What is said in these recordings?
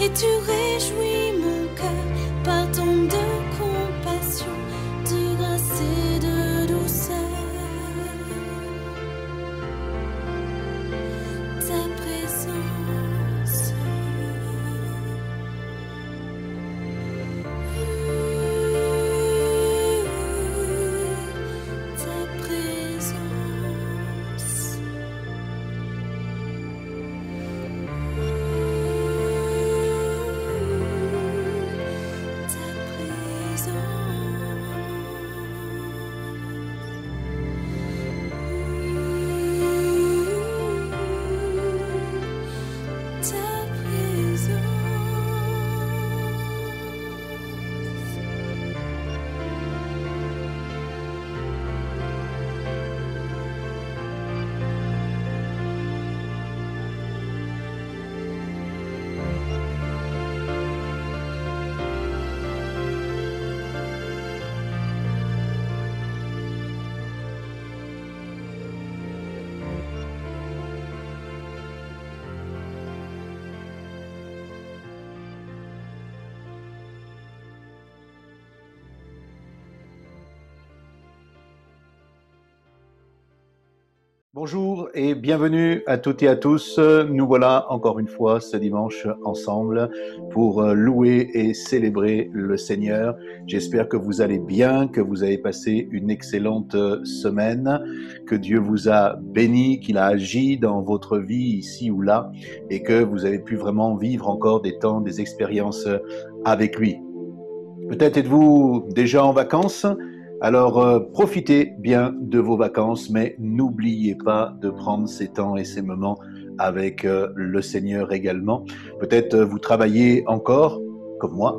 et tu réjouis mon cœur par ton de compassion, de grâce et de douceur. Ta présence, ta présence. Bonjour et bienvenue à toutes et à tous. Nous voilà encore une fois ce dimanche ensemble pour louer et célébrer le Seigneur. J'espère que vous allez bien, que vous avez passé une excellente semaine, que Dieu vous a béni, qu'il a agi dans votre vie ici ou là et que vous avez pu vraiment vivre encore des temps, des expériences avec lui. Peut-être êtes-vous déjà en vacances. Alors, profitez bien de vos vacances, mais n'oubliez pas de prendre ces temps et ces moments avec le Seigneur également. Peut-être vous travaillez encore, comme moi,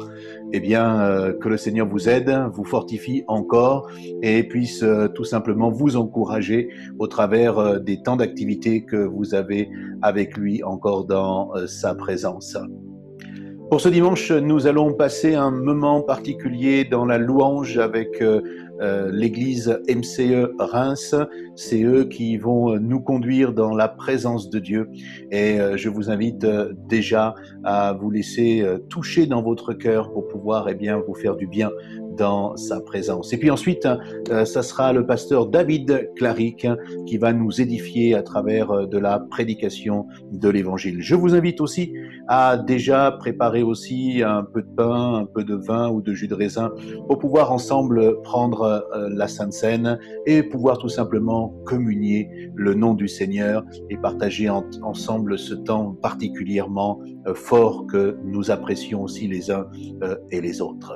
eh bien, que le Seigneur vous aide, vous fortifie encore et puisse tout simplement vous encourager au travers des temps d'activité que vous avez avec lui encore dans sa présence. Pour ce dimanche, nous allons passer un moment particulier dans la louange avec l'église MCE Reims. C'est eux qui vont nous conduire dans la présence de Dieu. Et je vous invite déjà à vous laisser toucher dans votre cœur pour pouvoir vous faire du bien dans sa présence. Et puis ensuite, ça sera le pasteur David Claric qui va nous édifier à travers de la prédication de l'Évangile. Je vous invite aussi à déjà préparer aussi un peu de pain, un peu de vin ou de jus de raisin pour pouvoir ensemble prendre la Sainte Seine et pouvoir tout simplement communier le nom du Seigneur et partager ensemble ce temps particulièrement fort que nous apprécions aussi les uns et les autres.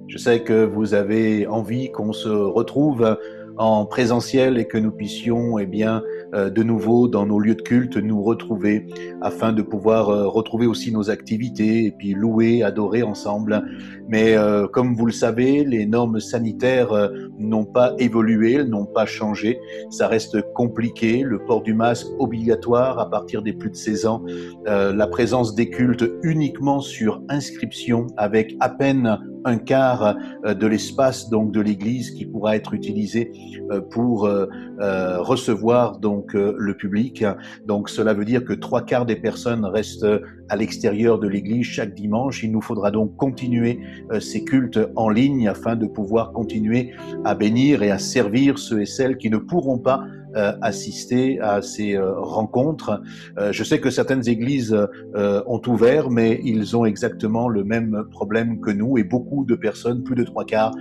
Je sais que vous avez envie qu'on se retrouve en présentiel et que nous puissions de nouveau dans nos lieux de culte nous retrouver afin de pouvoir retrouver aussi nos activités et puis louer, adorer ensemble. Mais comme vous le savez, les normes sanitaires n'ont pas évolué, n'ont pas changé. Ça reste compliqué. Le port du masque obligatoire à partir des plus de 16 ans, la présence des cultes uniquement sur inscription avec à peine un quart de l'espace donc de l'église qui pourra être utilisé pour recevoir donc le public. Donc cela veut dire que 3/4 des personnes restent à l'extérieur de l'église chaque dimanche. Il nous faudra donc continuer ces cultes en ligne afin de pouvoir continuer à bénir et à servir ceux et celles qui ne pourront pas assister à ces rencontres. Je sais que certaines églises ont ouvert, mais ils ont exactement le même problème que nous et beaucoup de personnes, plus de 3/4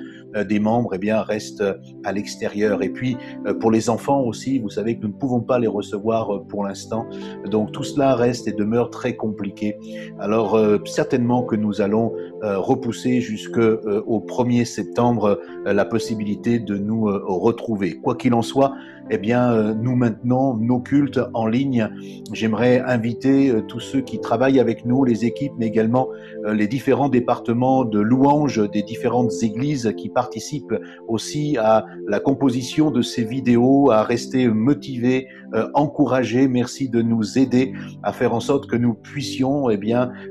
des membres, restent à l'extérieur. Et puis, pour les enfants aussi, vous savez que nous ne pouvons pas les recevoir pour l'instant. Donc, tout cela reste et demeure très compliqué. Alors, certainement que nous allons repousser jusqu'au 1er septembre la possibilité de nous retrouver. Quoi qu'il en soit, nous maintenons nos cultes en ligne. J'aimerais inviter tous ceux qui travaillent avec nous, les équipes, mais également les différents départements de louange des différentes églises qui participent aussi à la composition de ces vidéos, à rester motivés, encouragés. Merci de nous aider à faire en sorte que nous puissions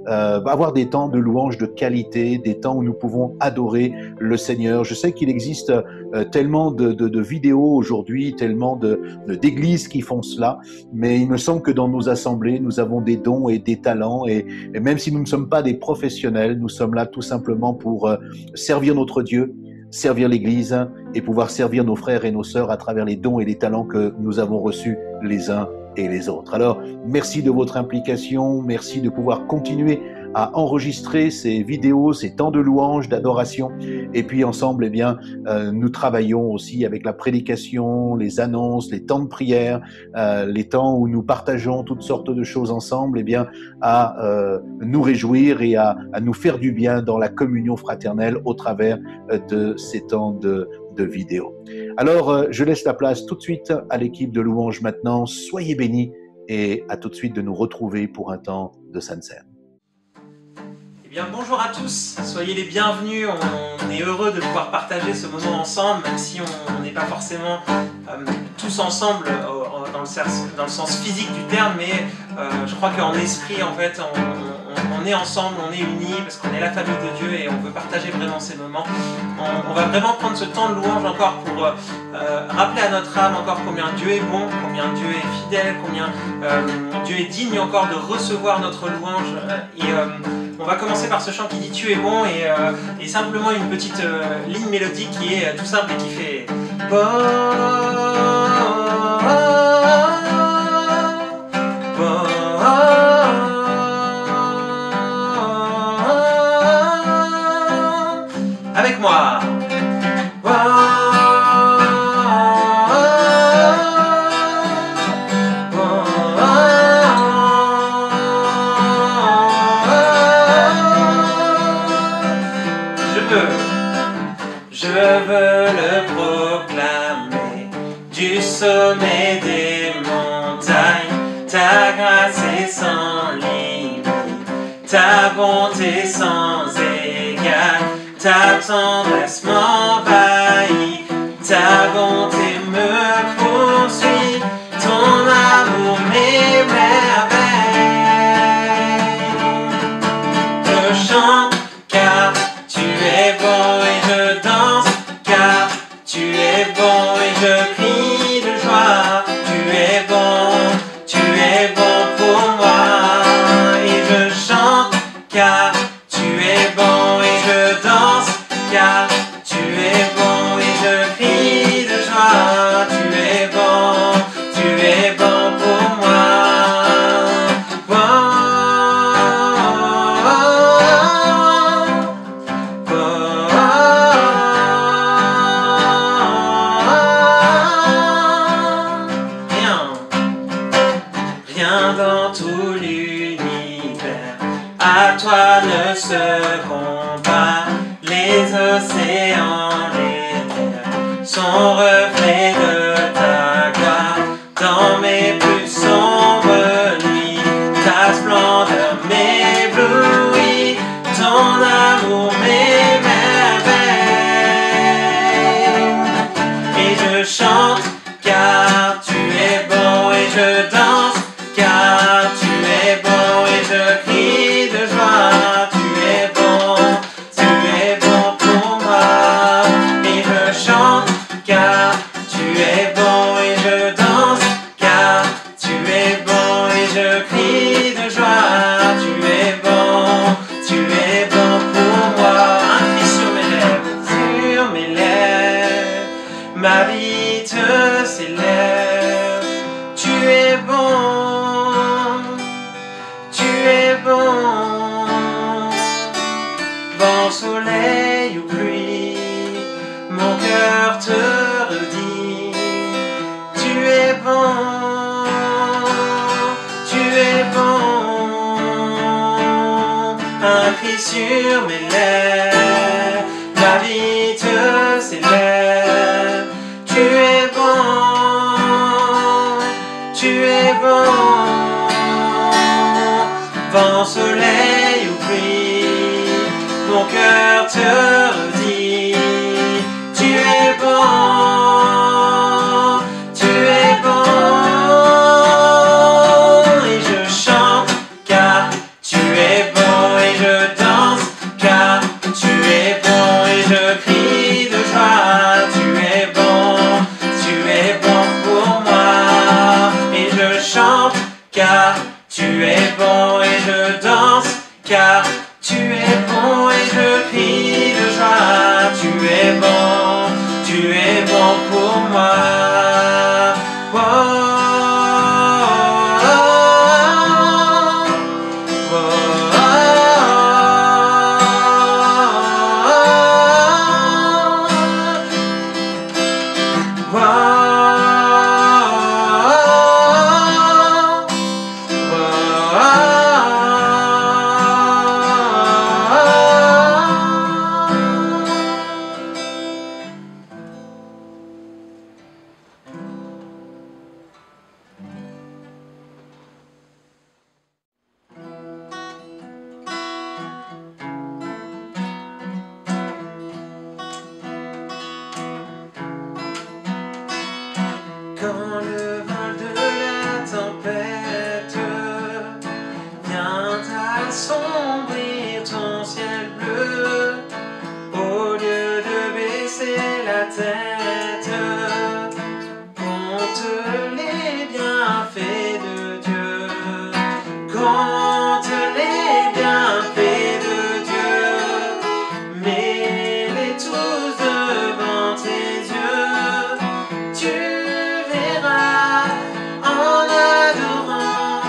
avoir des temps de louange de qualité, des temps où nous pouvons adorer le Seigneur. Je sais qu'il existe tellement de vidéos aujourd'hui, tellement de d'églises qui font cela, mais il me semble que dans nos assemblées, nous avons des dons et des talents, et même si nous ne sommes pas des professionnels, nous sommes là tout simplement pour servir notre Dieu, servir l'Église et pouvoir servir nos frères et nos sœurs à travers les dons et les talents que nous avons reçus les uns et les autres. Alors, merci de votre implication, merci de pouvoir continuer à enregistrer ces vidéos, ces temps de louange, d'adoration. Et puis ensemble, eh bien, nous travaillons aussi avec la prédication, les annonces, les temps de prière, les temps où nous partageons toutes sortes de choses ensemble, eh bien, à nous réjouir et à nous faire du bien dans la communion fraternelle au travers de ces temps de vidéos. Alors, je laisse la place tout de suite à l'équipe de louange maintenant. Soyez bénis et à tout de suite de nous retrouver pour un temps de Sainte Seine. Eh bien, bonjour à tous, soyez les bienvenus, on est heureux de pouvoir partager ce moment ensemble, même si on n'est pas forcément tous ensemble dans le sens physique du terme, mais je crois qu'en esprit, en fait, on est ensemble, on est unis, parce qu'on est la famille de Dieu et on veut partager vraiment ces moments. On va vraiment prendre ce temps de louange encore pour rappeler à notre âme encore combien Dieu est bon, combien Dieu est fidèle, combien Dieu est digne encore de recevoir notre louange. On va commencer par ce chant qui dit Tu es bon et simplement une petite ligne mélodique qui est tout simple et qui fait bon, bon, avec moi. Je veux le proclamer du sommet des montagnes, ta grâce est sans limite, ta bonté sans égale, ta tendresse m'envahit, ta bonté me poursuit, ton amour m'émerveille. Je chante car tu es bon et je danse, car tu es bon et je crie de joie. Tu es bon pour moi et je chante, car tu es bon et je danse, car tu es bon et je crie de joie. Tu es bon pour moi. Rien dans tout l'univers à toi ne se compare. Les océans, les terres sont reflets de ta gloire. Dans mes plus sombres nuits, ta splendeur m'éblouit, ton amour m'émerveille. Et je chante car tu es bon et je danse, car tu es bon et je crie de joie. Tu es bon pour moi. Et je chante car tu es bon et je danse, car tu es bon et je crie de joie. Tu es bon pour moi. Un cri sur mes lèvres, ma vie te célèbre. Tu es bon, vent, soleil ou pluie, mon cœur te redit. Tu es bon, un cri sur mes lèvres, ma vie te célèbre. Tu es bon, vent, soleil ou pluie, mon cœur te redit. Tu es bon, et je chante car tu es bon et je danse, car tu es bon et je crie de joie. Tu es bon pour moi. Quand le vol de la tempête vient assombrir ton ciel bleu, au lieu de baisser la tête, compte les bienfaits de Dieu. Compte les bienfaits de Dieu, mets-les tous devant tes yeux. Tu verras en adorant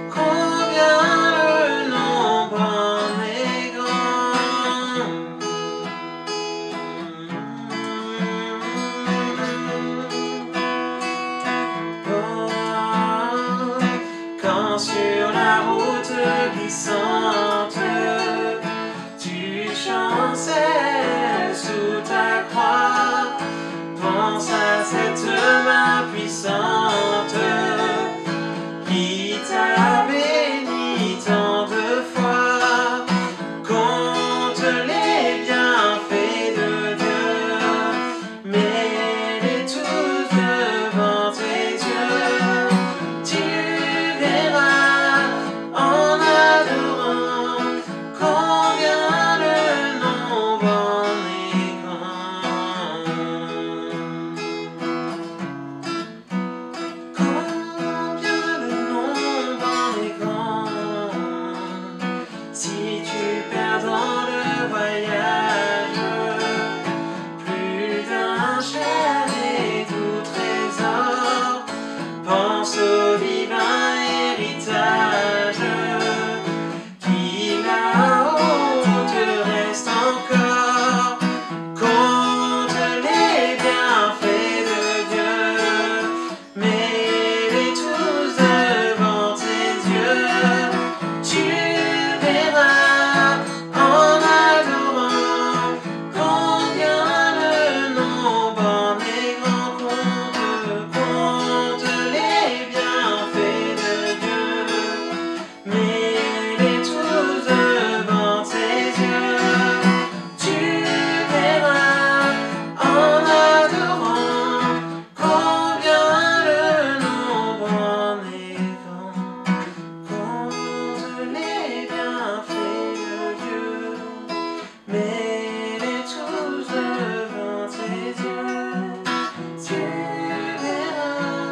combien le nombre en est grand. Oh, quand sur la route glissante tu chancelles sous ta croix, pense à cette main puissante qui t'a béni tant de fois. Compte les bienfaits de Dieu, mets-les tous devant tes yeux. Tu verras en adorant combien le nombre en est grand. Combien le nombre en est grand. Si tu perds dans le voyage plus d'un cher et doux trésor, pense au divin héritage qui là-haut te reste encore. Compte les bienfaits de Dieu, mets-les tous devant tes yeux. Tu verras en adorant combien le nombre en est grand. Compte les bienfaits de Dieu, mets-les tous devant tes yeux. Tu verras en adorant combien le nombre en est grand. Compte les bienfaits de Dieu, mets-les tous devant tes yeux. Tu verras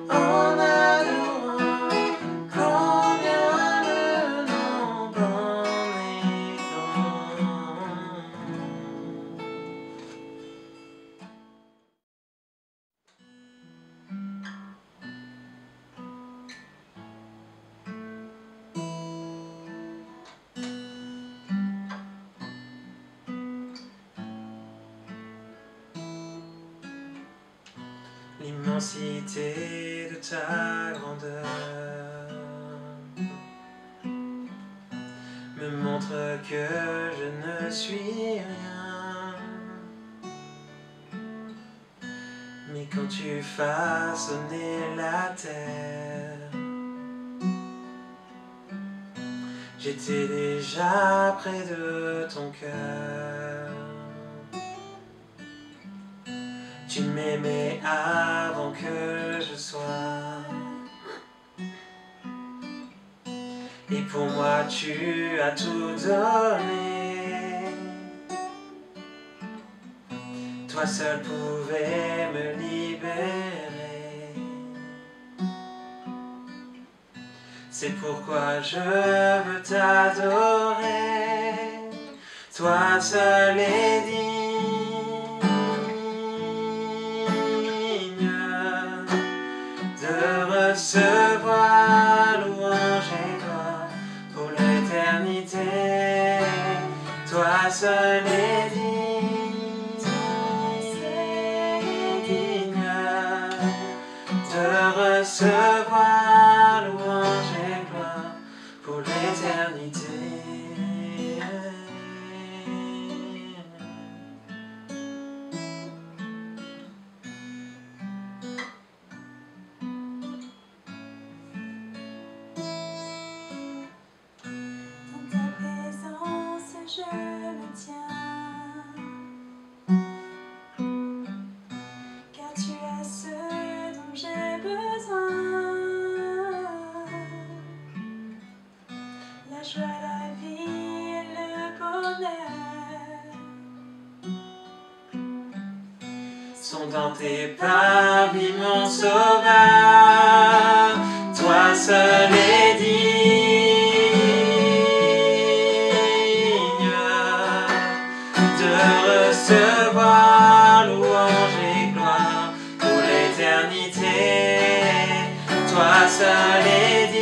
en adorant combien le nombre en est grand. L'immensité de ta grandeur me montre que je ne suis rien. Mais quand tu façonnais la terre, j'étais déjà près de ton cœur. Tu m'aimais avant que je sois, et pour moi tu as tout donné. Toi seul pouvais me libérer. C'est pourquoi je veux t'adorer. Toi seul est digne de recevoir louange et gloire pour l'éternité. Toi seul est digne de recevoir louange et gloire pour l'éternité. sont dans tes parvis, mon sauveur. Toi seul est digne de recevoir louange et gloire pour l'éternité. Toi seul est digne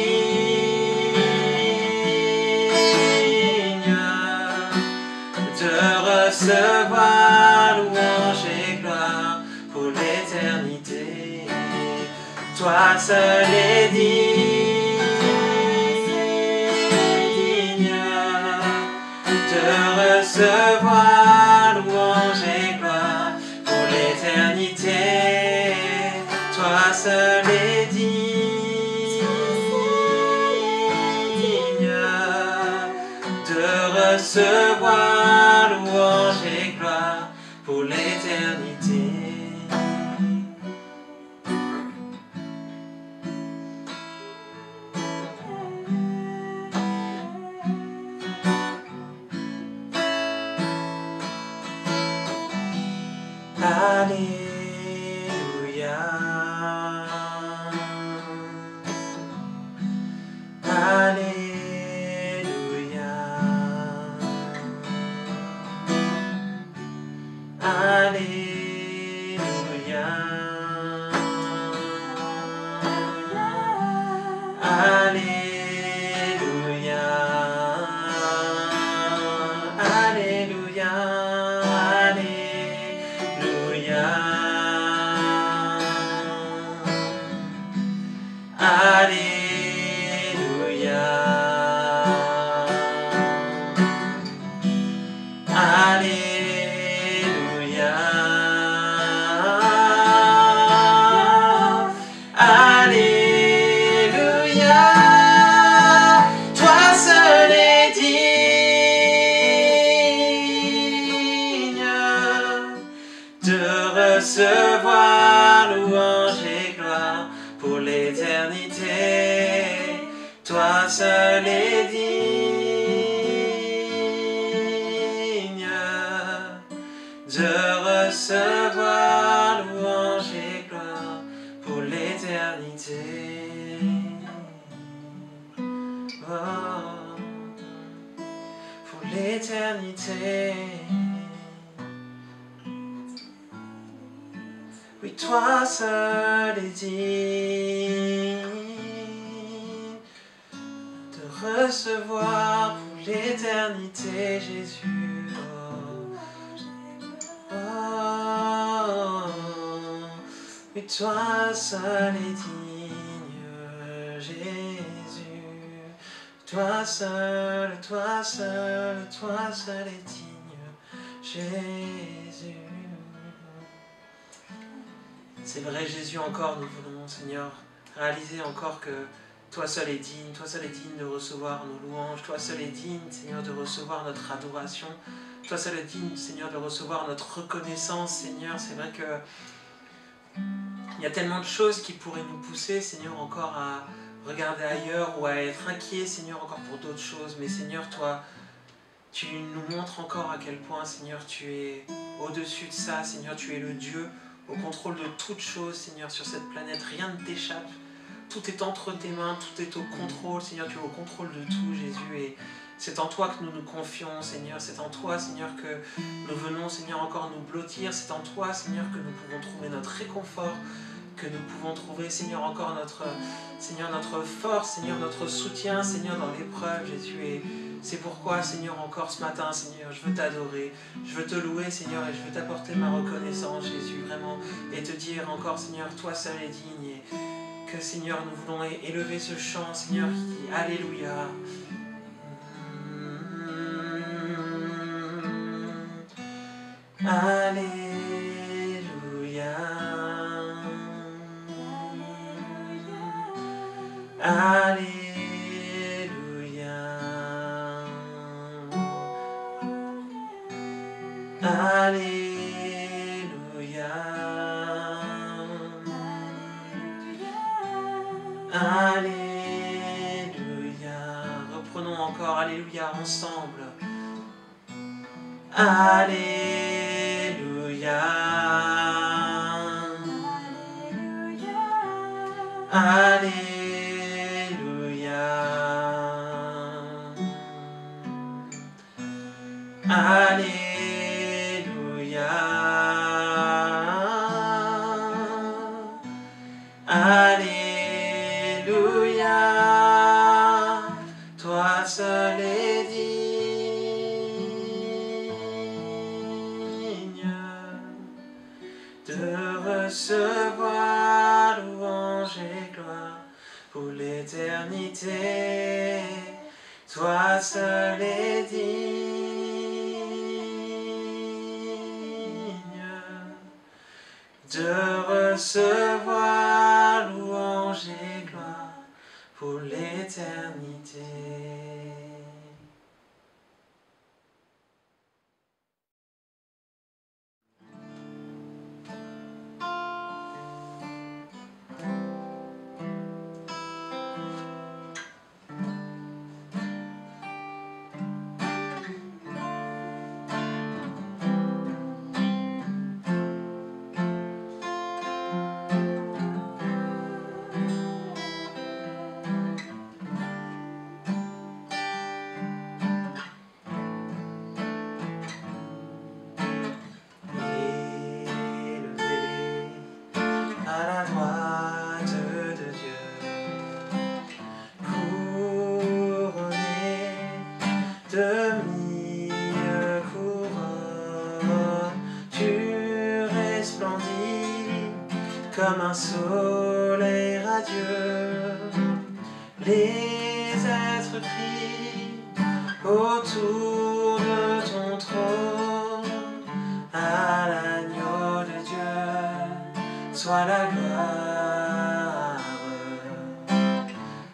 de recevoir louange et gloire pour l'éternité. Toi seul est digne de recevoir louange et gloire pour l'éternité. Toi seul est digne de recevoir louange et gloire pour l'éternité. Alléluia. Alléluia. Alléluia. Alléluia. Alléluia. Alléluia. Alléluia. Alléluia. Toi seul est digne de recevoir louange et gloire pour l'éternité. Toi seul est digne de recevoir louange et gloire pour l'éternité. Oh, pour l'éternité. Oui, toi seul est digne de recevoir pour l'éternité, Jésus. Oh, oh, oui, toi seul est digne, Jésus. Toi seul est digne, Jésus. C'est vrai, Jésus, encore nous voulons, Seigneur, réaliser encore que toi seul est digne de recevoir nos louanges, toi seul est digne, Seigneur, de recevoir notre adoration, toi seul est digne, Seigneur, de recevoir notre reconnaissance, Seigneur. C'est vrai que il y a tellement de choses qui pourraient nous pousser, Seigneur, encore à regarder ailleurs ou à être inquiets, Seigneur, encore pour d'autres choses, mais Seigneur, toi, tu nous montres encore à quel point, Seigneur, tu es au-dessus de ça, Seigneur, tu es le Dieu au contrôle de toutes choses, Seigneur, sur cette planète. Rien ne t'échappe. Tout est entre tes mains, tout est au contrôle, Seigneur. Tu es au contrôle de tout, Jésus. Et c'est en toi que nous nous confions, Seigneur. C'est en toi, Seigneur, que nous venons, Seigneur, encore nous blottir. C'est en toi, Seigneur, que nous pouvons trouver notre réconfort, que nous pouvons trouver, Seigneur, encore notre force, Seigneur, notre soutien, Seigneur, dans l'épreuve, Jésus. Et c'est pourquoi, Seigneur, encore ce matin, Seigneur, je veux t'adorer, je veux te louer, Seigneur, et je veux t'apporter ma reconnaissance, Jésus, vraiment, et te dire encore, Seigneur, toi seul est digne, et que, Seigneur, nous voulons élever ce chant, Seigneur, qui dit Alléluia. Alléluia. Alléluia. Alléluia. Alléluia. Reprenons encore Alléluia ensemble. Alléluia. Alléluia. Alléluia. Alléluia. Toi seul est digne de recevoir louange et gloire pour l'éternité. Toi seul est digne de recevoir louange et gloire pour l'éternité. Comme un soleil radieux, les êtres crient autour de ton trône. À l'agneau de Dieu soit la gloire.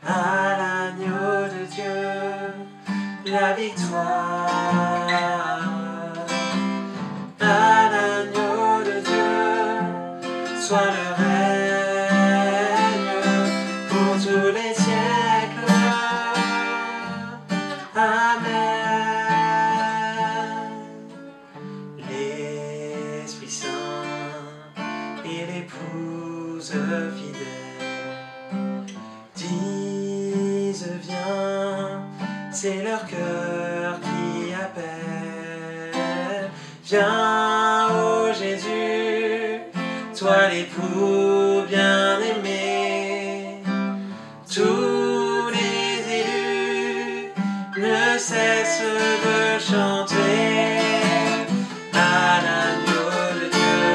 À l'agneau de Dieu la victoire. À l'agneau de Dieu soit le règne pour tous les siècles. Amen. L'Esprit Saint et l'épouse fidèle disent viens, c'est leur cœur qui appelle. Viens, ô Jésus, toi l'époux bien-aimé. Tous les élus ne cessent de chanter. À l'agneau de Dieu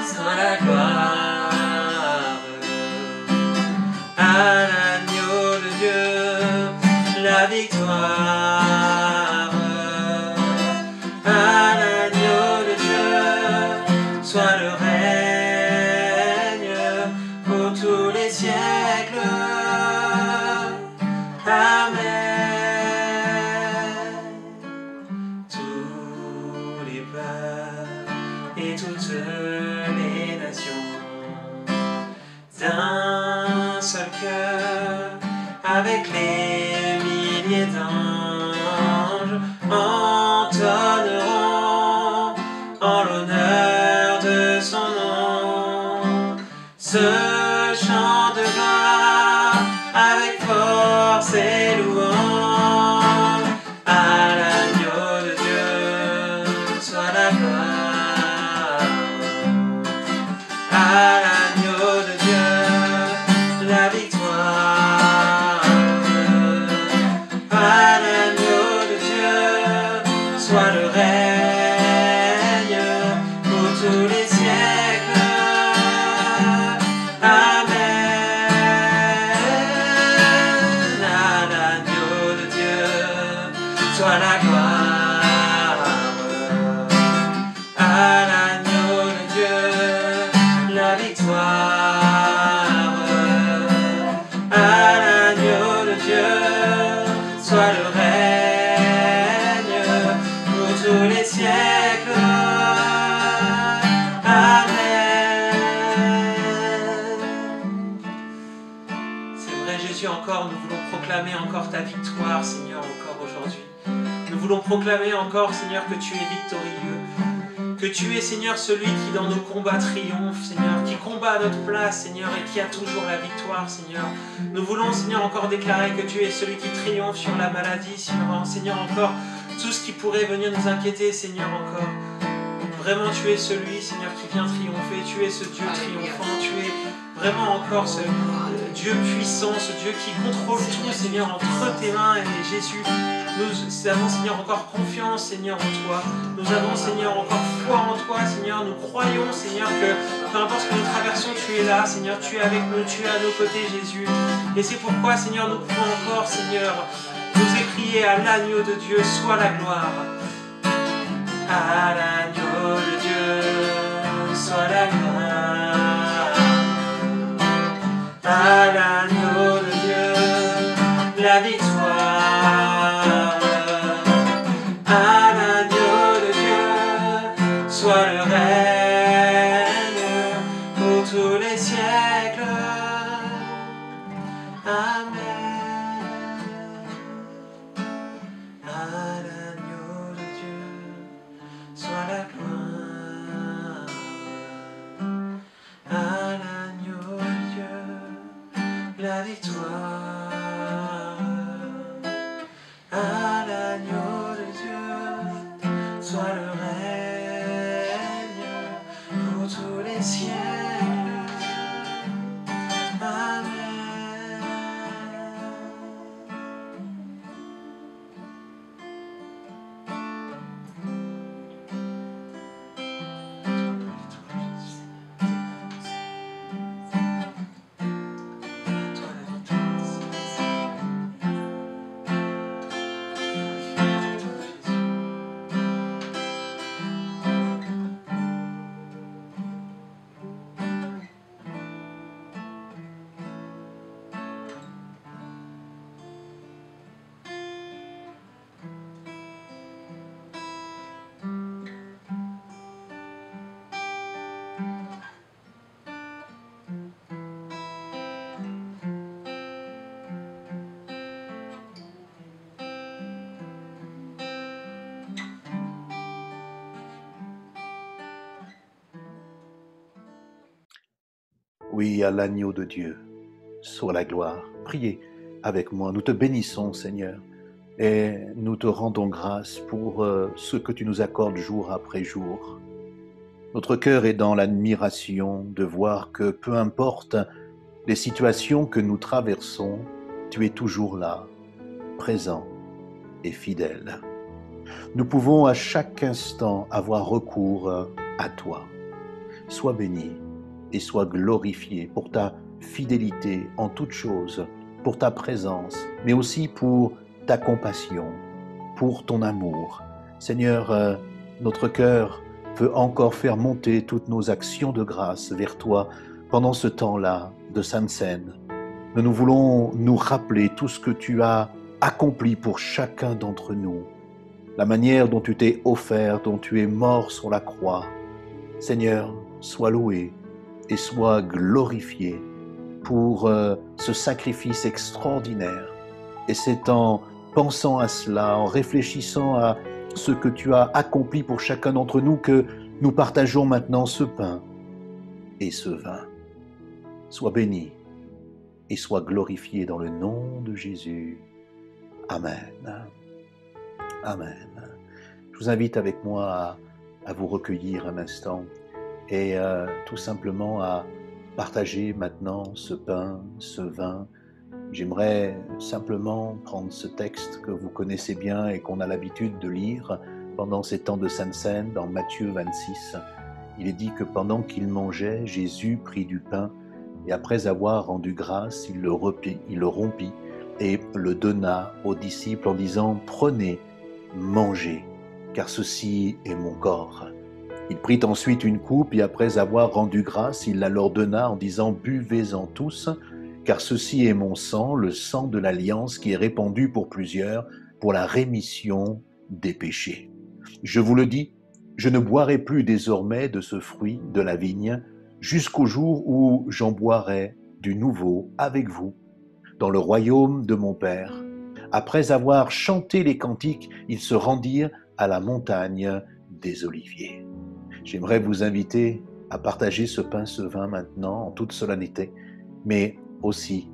soit la gloire. À l'agneau de Dieu la victoire. À l'agneau de Dieu soit le règne pour tous les siècles. Amen. Tous les peuples et toutes les nations d'un seul cœur avec les milliers d'anges entonneront en l'honneur de son nom ce chant de gloire avec force et louange. À l'agneau de Dieu soit la gloire. À l'agneau de Dieu la victoire. À l'agneau de Dieu soit le règne pour tous les siècles. Amen. À l'agneau de Dieu soit la gloire. À l'agneau de Dieu la victoire. À l'agneau de Dieu soit le règne pour tous les siècles. Amen. C'est vrai Jésus, encore nous voulons proclamer encore ta victoire, Seigneur, encore aujourd'hui. Nous voulons proclamer encore, Seigneur, que tu es victorieux, que tu es, Seigneur, celui qui dans nos combats triomphe, Seigneur, qui combat à notre place, Seigneur, et qui a toujours la victoire, Seigneur. Nous voulons, Seigneur, encore déclarer que tu es celui qui triomphe sur la maladie, Seigneur, encore tout ce qui pourrait venir nous inquiéter, Seigneur, encore. Vraiment, tu es celui, Seigneur, qui vient triompher, tu es ce Dieu triomphant, tu es vraiment encore ce Dieu puissant, ce Dieu qui contrôle tout, Seigneur, entre tes mains, et Jésus. Nous avons, Seigneur, encore confiance, Seigneur, en toi. Nous avons, Seigneur, encore foi en toi, Seigneur. Nous croyons, Seigneur, que peu importe ce que nous traversons, tu es là, Seigneur. Tu es avec nous, tu es à nos côtés, Jésus. Et c'est pourquoi, Seigneur, nous pouvons encore, Seigneur, nous écrier à l'agneau de Dieu, soit la gloire. À l'agneau de Dieu, soit la gloire. À l'agneau de Dieu, la victoire. À l'agneau de Dieu, soit le règne pour tous les siècles. Amen. À l'agneau de Dieu, soit la gloire. À l'agneau de Dieu, la victoire. À l'agneau de Dieu, soit le règne pour tous les siècles. Amen. Oui, à l'agneau de Dieu, soit la gloire. Priez avec moi. Nous te bénissons, Seigneur, et nous te rendons grâce pour ce que tu nous accordes jour après jour. Notre cœur est dans l'admiration de voir que peu importe les situations que nous traversons, tu es toujours là, présent et fidèle. Nous pouvons à chaque instant avoir recours à toi. Sois béni et sois glorifié pour ta fidélité en toutes choses, pour ta présence, mais aussi pour ta compassion, pour ton amour. Seigneur, notre cœur veut encore faire monter toutes nos actions de grâce vers toi pendant ce temps-là de Sainte Seine. Nous voulons nous rappeler tout ce que tu as accompli pour chacun d'entre nous, la manière dont tu t'es offert, dont tu es mort sur la croix. Seigneur, sois loué et sois glorifié pour ce sacrifice extraordinaire. Et c'est en pensant à cela, en réfléchissant à ce que tu as accompli pour chacun d'entre nous que nous partageons maintenant ce pain et ce vin. Sois béni et sois glorifié dans le nom de Jésus. Amen. Amen. Je vous invite avec moi à vous recueillir un instant et tout simplement à partager maintenant ce pain, ce vin. J'aimerais simplement prendre ce texte que vous connaissez bien et qu'on a l'habitude de lire pendant ces temps de Sainte Seine, dans Matthieu 26. Il est dit que pendant qu'il mangeait, Jésus prit du pain et après avoir rendu grâce, il le rompit et le donna aux disciples en disant « Prenez, mangez, car ceci est mon corps ». Il prit ensuite une coupe et après avoir rendu grâce, il la leur donna en disant « Buvez-en tous, car ceci est mon sang, le sang de l'alliance qui est répandu pour plusieurs, pour la rémission des péchés. Je vous le dis, je ne boirai plus désormais de ce fruit de la vigne, jusqu'au jour où j'en boirai du nouveau avec vous, dans le royaume de mon Père. » Après avoir chanté les cantiques, ils se rendirent à la montagne des Oliviers. J'aimerais vous inviter à partager ce pain, ce vin maintenant en toute solennité, mais aussi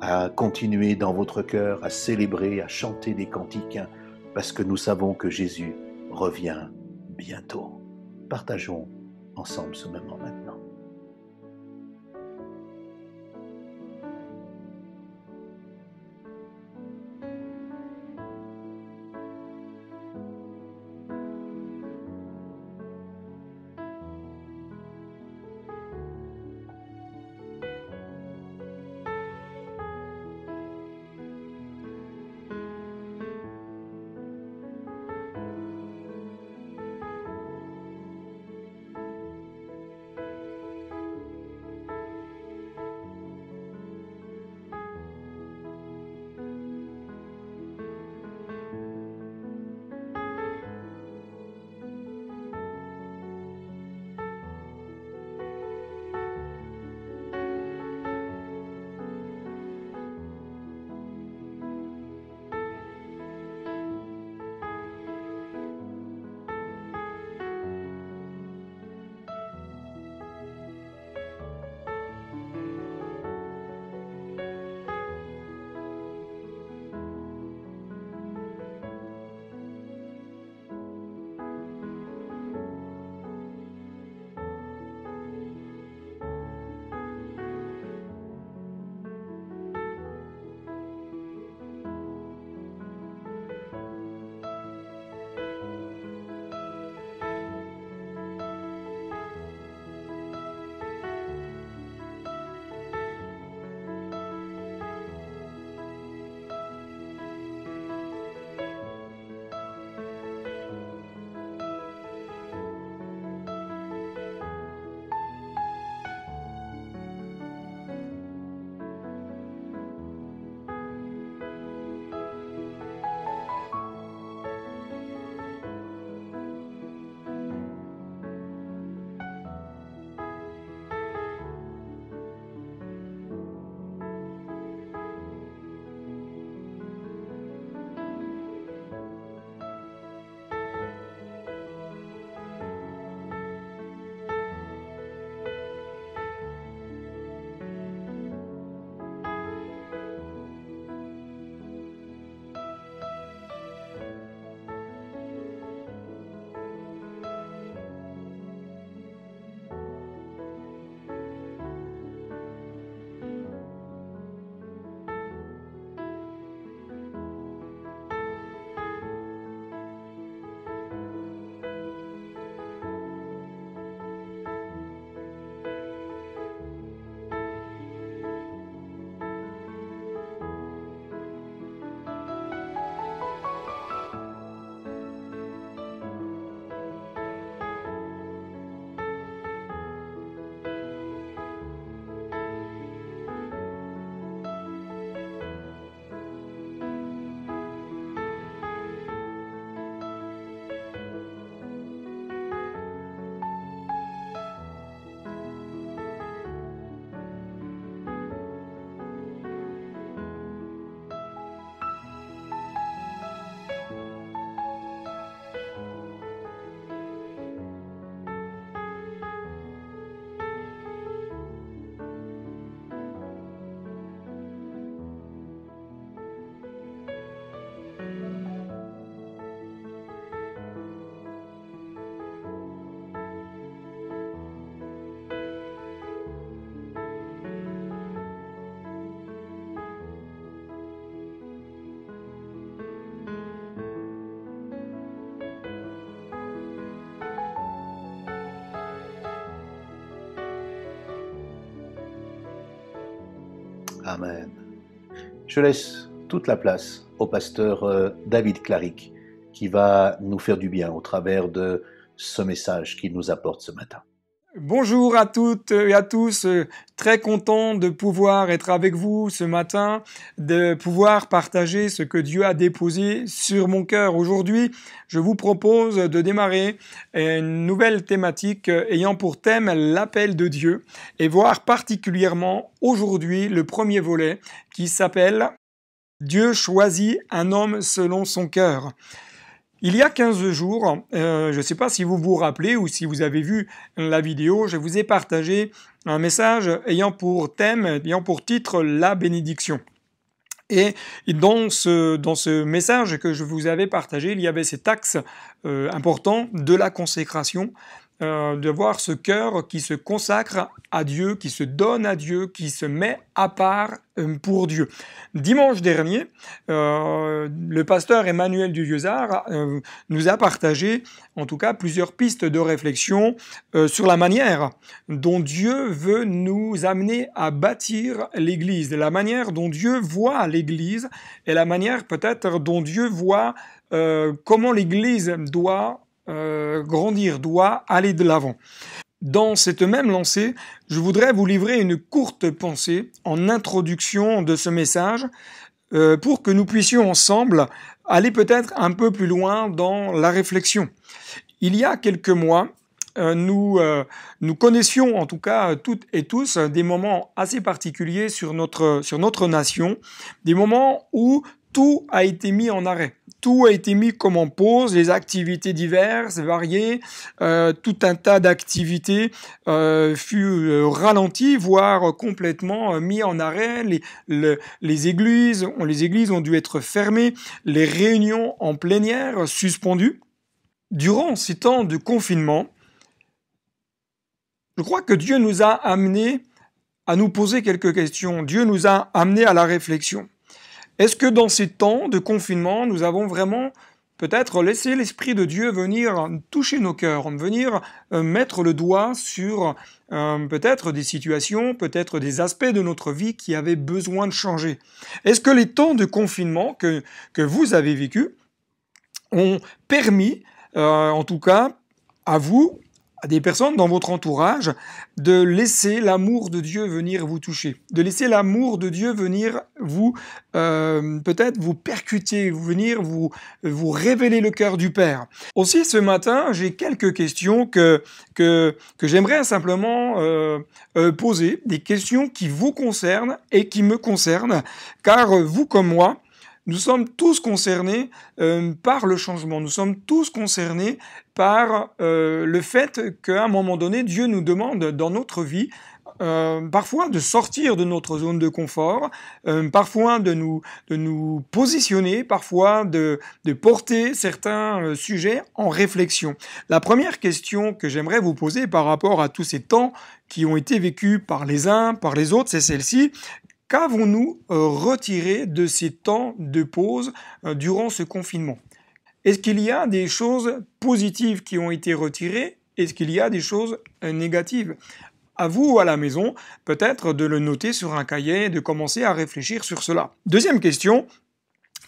à continuer dans votre cœur, à célébrer, à chanter des cantiques, parce que nous savons que Jésus revient bientôt. Partageons ensemble ce moment maintenant. Amen. Je laisse toute la place au pasteur David Claric qui va nous faire du bien au travers de ce message qu'il nous apporte ce matin. Bonjour à toutes et à tous, très content de pouvoir être avec vous ce matin, de pouvoir partager ce que Dieu a déposé sur mon cœur. Aujourd'hui, je vous propose de démarrer une nouvelle thématique ayant pour thème l'appel de Dieu et voir particulièrement aujourd'hui le premier volet qui s'appelle « Dieu choisit un homme selon son cœur ». Il y a 15 jours, je ne sais pas si vous vous rappelez ou si vous avez vu la vidéo, je vous ai partagé un message ayant pour titre la bénédiction. Et dans ce message que je vous avais partagé, il y avait cet axe important de la consécration, de voir ce cœur qui se consacre à Dieu, qui se donne à Dieu, qui se met à part pour Dieu. Dimanche dernier, le pasteur Emmanuel Duvieusard nous a partagé, en tout cas, plusieurs pistes de réflexion sur la manière dont Dieu veut nous amener à bâtir l'Église, la manière dont Dieu voit l'Église et la manière peut-être dont Dieu voit comment l'Église doit grandir, doit aller de l'avant. Dans cette même lancée, je voudrais vous livrer une courte pensée en introduction de ce message pour que nous puissions ensemble aller peut-être un peu plus loin dans la réflexion. Il y a quelques mois, nous connaissions en tout cas toutes et tous des moments assez particuliers sur notre nation, des moments où tout a été mis en arrêt. Tout a été mis comme en pause, les activités diverses, variées, tout un tas d'activités fut ralenti, voire complètement mis en arrêt. Les églises ont dû être fermées, les réunions en plénière suspendues. Durant ces temps de confinement, je crois que Dieu nous a amenés à nous poser quelques questions. Dieu nous a amenés à la réflexion. Est-ce que dans ces temps de confinement, nous avons vraiment peut-être laissé l'Esprit de Dieu venir toucher nos cœurs, venir mettre le doigt sur peut-être des situations, peut-être des aspects de notre vie qui avaient besoin de changer? Est-ce que les temps de confinement que vous avez vécus ont permis, en tout cas à vous, à des personnes dans votre entourage, de laisser l'amour de Dieu venir vous toucher, de laisser l'amour de Dieu venir vous, peut-être vous percuter, venir vous révéler le cœur du Père. Aussi, ce matin, j'ai quelques questions que j'aimerais simplement poser, des questions qui vous concernent et qui me concernent, car vous comme moi, nous sommes tous concernés par le changement. Nous sommes tous concernés par le fait qu'à un moment donné, Dieu nous demande dans notre vie parfois de sortir de notre zone de confort, parfois de nous positionner, parfois de porter certains sujets en réflexion. La première question que j'aimerais vous poser par rapport à tous ces temps qui ont été vécus par les uns, par les autres, c'est celle-ci. Qu'avons-nous retiré de ces temps de pause durant ce confinement? Est-ce qu'il y a des choses positives qui ont été retirées? Est-ce qu'il y a des choses négatives? À vous, à la maison, peut-être de le noter sur un cahier et de commencer à réfléchir sur cela. Deuxième question,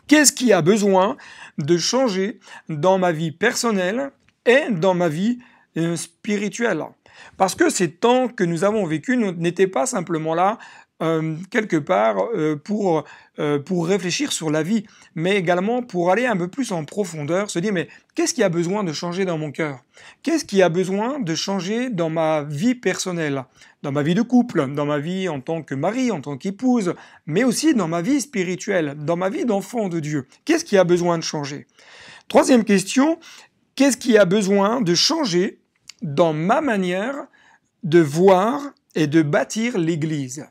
qu'est-ce qui a besoin de changer dans ma vie personnelle et dans ma vie spirituelle? Parce que ces temps que nous avons vécus n'étaient pas simplement là quelque part pour réfléchir sur la vie, mais également pour aller un peu plus en profondeur, se dire mais qu'est-ce qui a besoin de changer dans mon cœur? Qu'est-ce qui a besoin de changer dans ma vie personnelle, dans ma vie de couple, dans ma vie en tant que mari, en tant qu'épouse, mais aussi dans ma vie spirituelle, dans ma vie d'enfant de Dieu? Qu'est-ce qui a besoin de changer? Troisième question, qu'est-ce qui a besoin de changer dans ma manière de voir et de bâtir l'Église?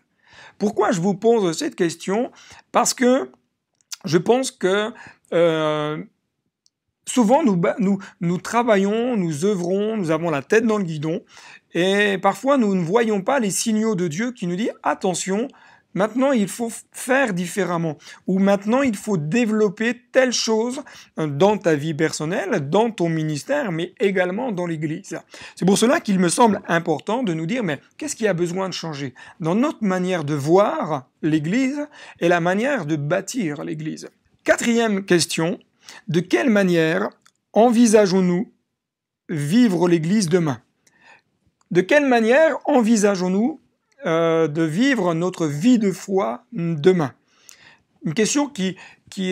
Pourquoi je vous pose cette question? Parce que je pense que souvent nous travaillons, nous œuvrons, nous avons la tête dans le guidon et parfois nous ne voyons pas les signaux de Dieu qui nous disent « Attention, maintenant il faut faire différemment » ou « Maintenant il faut développer telle chose dans ta vie personnelle, dans ton ministère, mais également dans l'Église. » C'est pour cela qu'il me semble important de nous dire « Mais qu'est-ce qui a besoin de changer dans notre manière de voir l'Église et la manière de bâtir l'Église ?» Quatrième question, de quelle manière envisageons-nous vivre l'Église demain? De quelle manière envisageons-nous de vivre notre vie de foi demain? Une question qui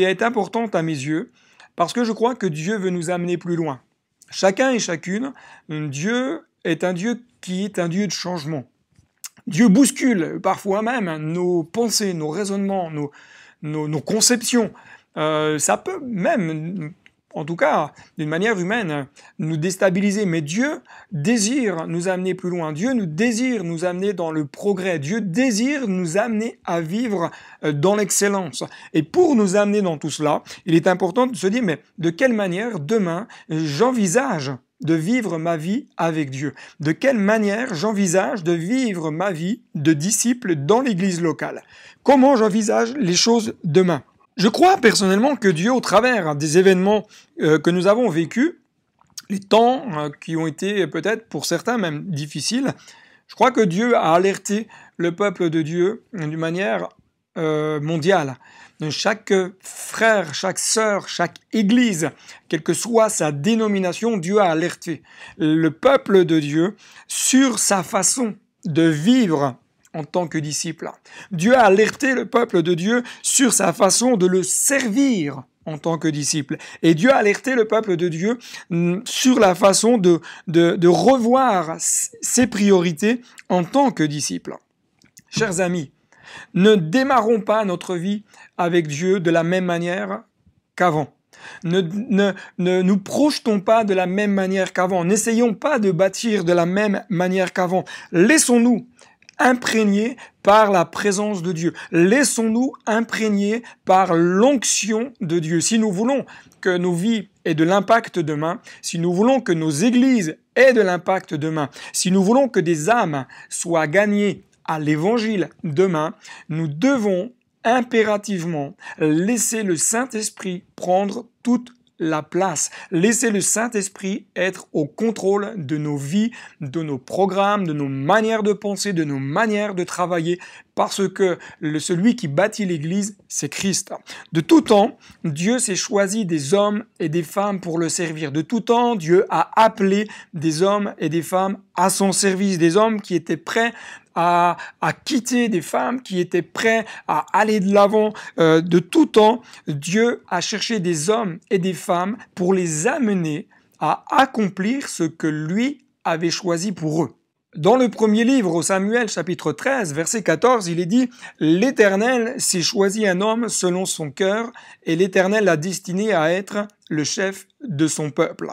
est importante à mes yeux, parce que je crois que Dieu veut nous amener plus loin. Chacun et chacune, Dieu est un Dieu qui est un Dieu de changement. Dieu bouscule parfois même nos pensées, nos raisonnements, nos conceptions. Ça peut même en tout cas, d'une manière humaine, nous déstabiliser. Mais Dieu désire nous amener plus loin. Dieu nous désire nous amener dans le progrès. Dieu désire nous amener à vivre dans l'excellence. Et pour nous amener dans tout cela, il est important de se dire, mais de quelle manière demain j'envisage de vivre ma vie avec Dieu? De quelle manière j'envisage de vivre ma vie de disciple dans l'église locale? Comment j'envisage les choses demain? Je crois personnellement que Dieu, au travers des événements que nous avons vécus, les temps qui ont été peut-être pour certains même difficiles, je crois que Dieu a alerté le peuple de Dieu d'une manière mondiale. Chaque frère, chaque sœur, chaque église, quelle que soit sa dénomination, Dieu a alerté le peuple de Dieu sur sa façon de vivre en tant que disciple. Dieu a alerté le peuple de Dieu sur sa façon de le servir en tant que disciple. Et Dieu a alerté le peuple de Dieu sur la façon de revoir ses priorités en tant que disciple. Chers amis, ne démarrons pas notre vie avec Dieu de la même manière qu'avant. Ne nous projetons pas de la même manière qu'avant. N'essayons pas de bâtir de la même manière qu'avant. Laissons-nous imprégnés par la présence de Dieu. Laissons-nous imprégner par l'onction de Dieu. Si nous voulons que nos vies aient de l'impact demain, si nous voulons que nos églises aient de l'impact demain, si nous voulons que des âmes soient gagnées à l'évangile demain, nous devons impérativement laisser le Saint-Esprit prendre toute la place. Laissez le Saint-Esprit être au contrôle de nos vies, de nos programmes, de nos manières de penser, de nos manières de travailler, parce que celui qui bâtit l'Église, c'est Christ. De tout temps, Dieu s'est choisi des hommes et des femmes pour le servir. De tout temps, Dieu a appelé des hommes et des femmes à son service, des hommes qui étaient prêts à quitter, des femmes qui étaient prêts à aller de l'avant. De tout temps, Dieu a cherché des hommes et des femmes pour les amener à accomplir ce que lui avait choisi pour eux. Dans le premier livre, au Samuel, chapitre 13, verset 14, il est dit « L'Éternel s'est choisi un homme selon son cœur, et l'Éternel l'a destiné à être le chef de son peuple. »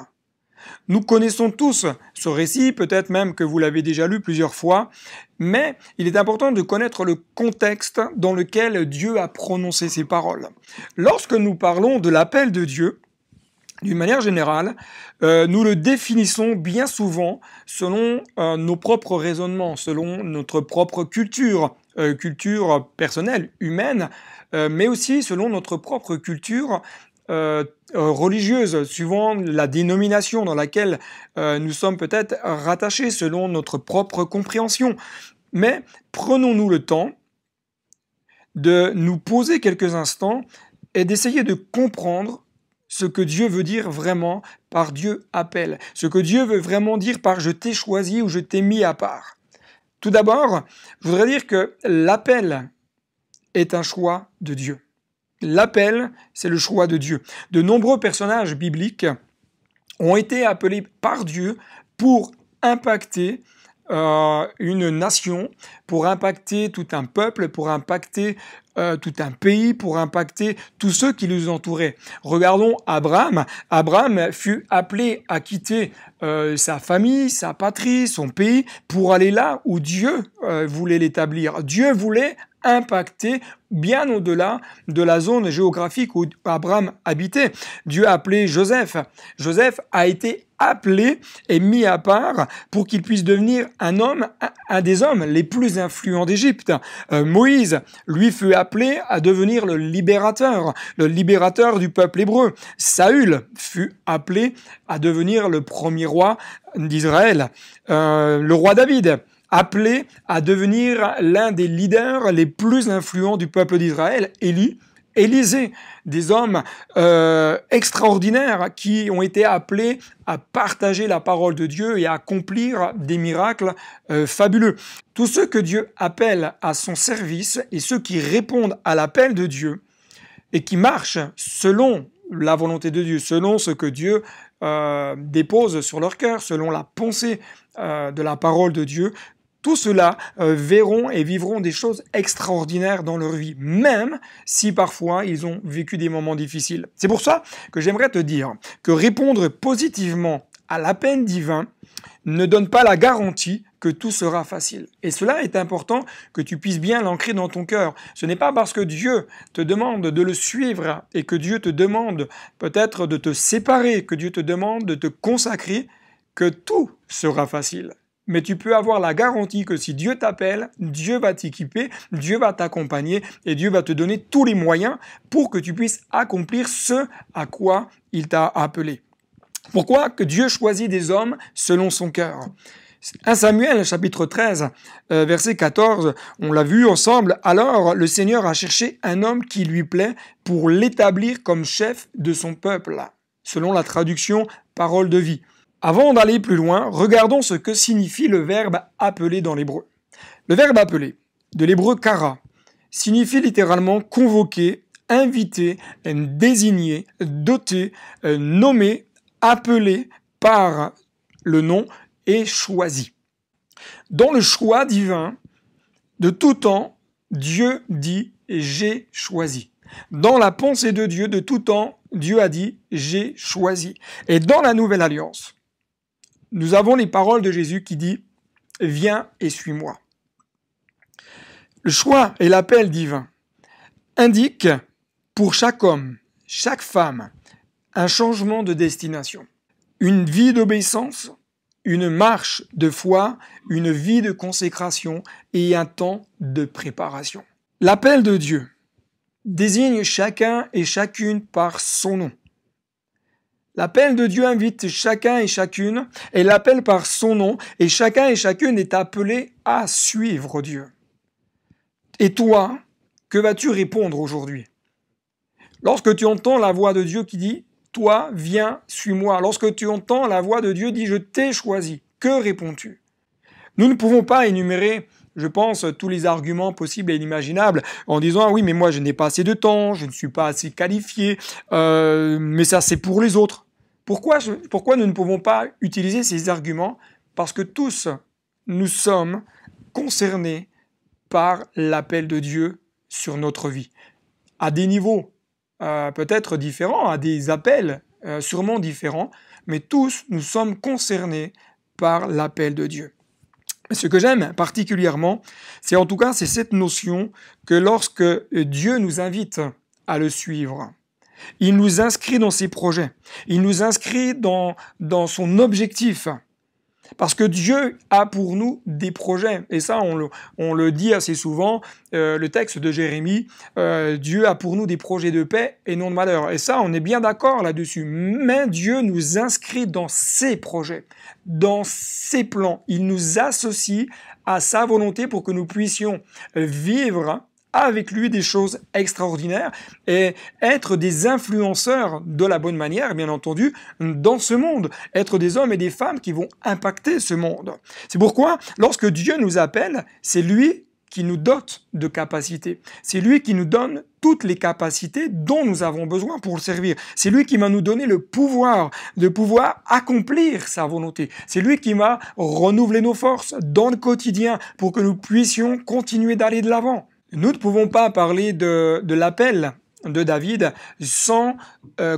Nous connaissons tous ce récit, peut-être même que vous l'avez déjà lu plusieurs fois, mais il est important de connaître le contexte dans lequel Dieu a prononcé ces paroles. Lorsque nous parlons de l'appel de Dieu, d'une manière générale, nous le définissons bien souvent selon nos propres raisonnements, selon notre propre culture personnelle, humaine, mais aussi selon notre propre culture religieuse, suivant la dénomination dans laquelle nous sommes peut-être rattachés, selon notre propre compréhension. Mais prenons-nous le temps de nous poser quelques instants et d'essayer de comprendre ce que Dieu veut dire vraiment par Dieu appelle, ce que Dieu veut vraiment dire par je t'ai choisi ou je t'ai mis à part. Tout d'abord, je voudrais dire que l'appel est un choix de Dieu. L'appel, c'est le choix de Dieu. De nombreux personnages bibliques ont été appelés par Dieu pour impacter une nation, pour impacter tout un peuple, pour impacter tout un pays, pour impacter tous ceux qui nous entouraient. Regardons Abraham. Abraham fut appelé à quitter sa famille, sa patrie, son pays, pour aller là où Dieu voulait l'établir. Dieu voulait impacter bien au-delà de la zone géographique où Abraham habitait. Dieu a appelé Joseph. Joseph a été appelé et mis à part pour qu'il puisse devenir un des hommes les plus influents d'Égypte. Moïse, lui, fut appelé à devenir le libérateur du peuple hébreu. Saül fut appelé à devenir le premier roi d'Israël. Le roi David, appelé à devenir l'un des leaders les plus influents du peuple d'Israël. Élisée, des hommes extraordinaires qui ont été appelés à partager la parole de Dieu et à accomplir des miracles fabuleux. Tous ceux que Dieu appelle à son service et ceux qui répondent à l'appel de Dieu et qui marchent selon la volonté de Dieu, selon ce que Dieu dépose sur leur cœur, selon la pensée de la parole de Dieu, Tous ceux-là verront et vivront des choses extraordinaires dans leur vie, même si parfois ils ont vécu des moments difficiles. C'est pour ça que j'aimerais te dire que répondre positivement à l'appel divin ne donne pas la garantie que tout sera facile. Et cela est important que tu puisses bien l'ancrer dans ton cœur. Ce n'est pas parce que Dieu te demande de le suivre et que Dieu te demande peut-être de te séparer, que Dieu te demande de te consacrer, que tout sera facile. Mais tu peux avoir la garantie que si Dieu t'appelle, Dieu va t'équiper, Dieu va t'accompagner et Dieu va te donner tous les moyens pour que tu puisses accomplir ce à quoi il t'a appelé. Pourquoi que Dieu choisit des hommes selon son cœur? 1 Samuel, chapitre 13, verset 14, on l'a vu ensemble. Alors le Seigneur a cherché un homme qui lui plaît pour l'établir comme chef de son peuple, selon la traduction parole de vie. Avant d'aller plus loin, regardons ce que signifie le verbe appeler dans l'hébreu. Le verbe appeler, de l'hébreu kara, signifie littéralement convoquer, inviter, désigner, doter, nommer, appelé par le nom et choisi. Dans le choix divin, de tout temps, Dieu dit « j'ai choisi ». Dans la pensée de Dieu, de tout temps, Dieu a dit « j'ai choisi ». Et dans la Nouvelle Alliance, nous avons les paroles de Jésus qui dit « viens et suis-moi ». Le choix et l'appel divin indiquent pour chaque homme, chaque femme, un changement de destination, une vie d'obéissance, une marche de foi, une vie de consécration et un temps de préparation. L'appel de Dieu désigne chacun et chacune par son nom. L'appel de Dieu invite chacun et chacune et l'appelle par son nom et chacun et chacune est appelé à suivre Dieu. Et toi, que vas-tu répondre aujourd'hui? Lorsque tu entends la voix de Dieu qui dit « Toi, viens, suis-moi ». Lorsque tu entends la voix de Dieu dit « Je t'ai choisi », que réponds-tu? Nous ne pouvons pas énumérer, je pense, tous les arguments possibles et inimaginables en disant « Oui, mais moi, je n'ai pas assez de temps, je ne suis pas assez qualifié, mais ça, c'est pour les autres ». Pourquoi nous ne pouvons pas utiliser ces arguments? Parce que tous, nous sommes concernés par l'appel de Dieu sur notre vie, à des niveaux peut-être différents, à des appels sûrement différents, mais tous nous sommes concernés par l'appel de Dieu. Ce que j'aime particulièrement, c'est cette notion que lorsque Dieu nous invite à le suivre, il nous inscrit dans ses projets, il nous inscrit dans son objectif. Parce que Dieu a pour nous des projets. Et ça, on le dit assez souvent, le texte de Jérémie, Dieu a pour nous des projets de paix et non de malheur. Et ça, on est bien d'accord là-dessus. Mais Dieu nous inscrit dans ses projets, dans ses plans. Il nous associe à sa volonté pour que nous puissions vivre avec lui des choses extraordinaires et être des influenceurs de la bonne manière, bien entendu, dans ce monde. Être des hommes et des femmes qui vont impacter ce monde. C'est pourquoi, lorsque Dieu nous appelle, c'est lui qui nous dote de capacités. C'est lui qui nous donne toutes les capacités dont nous avons besoin pour le servir. C'est lui qui va nous donner le pouvoir de pouvoir accomplir sa volonté. C'est lui qui va renouveler nos forces dans le quotidien pour que nous puissions continuer d'aller de l'avant. Nous ne pouvons pas parler de l'appel de David sans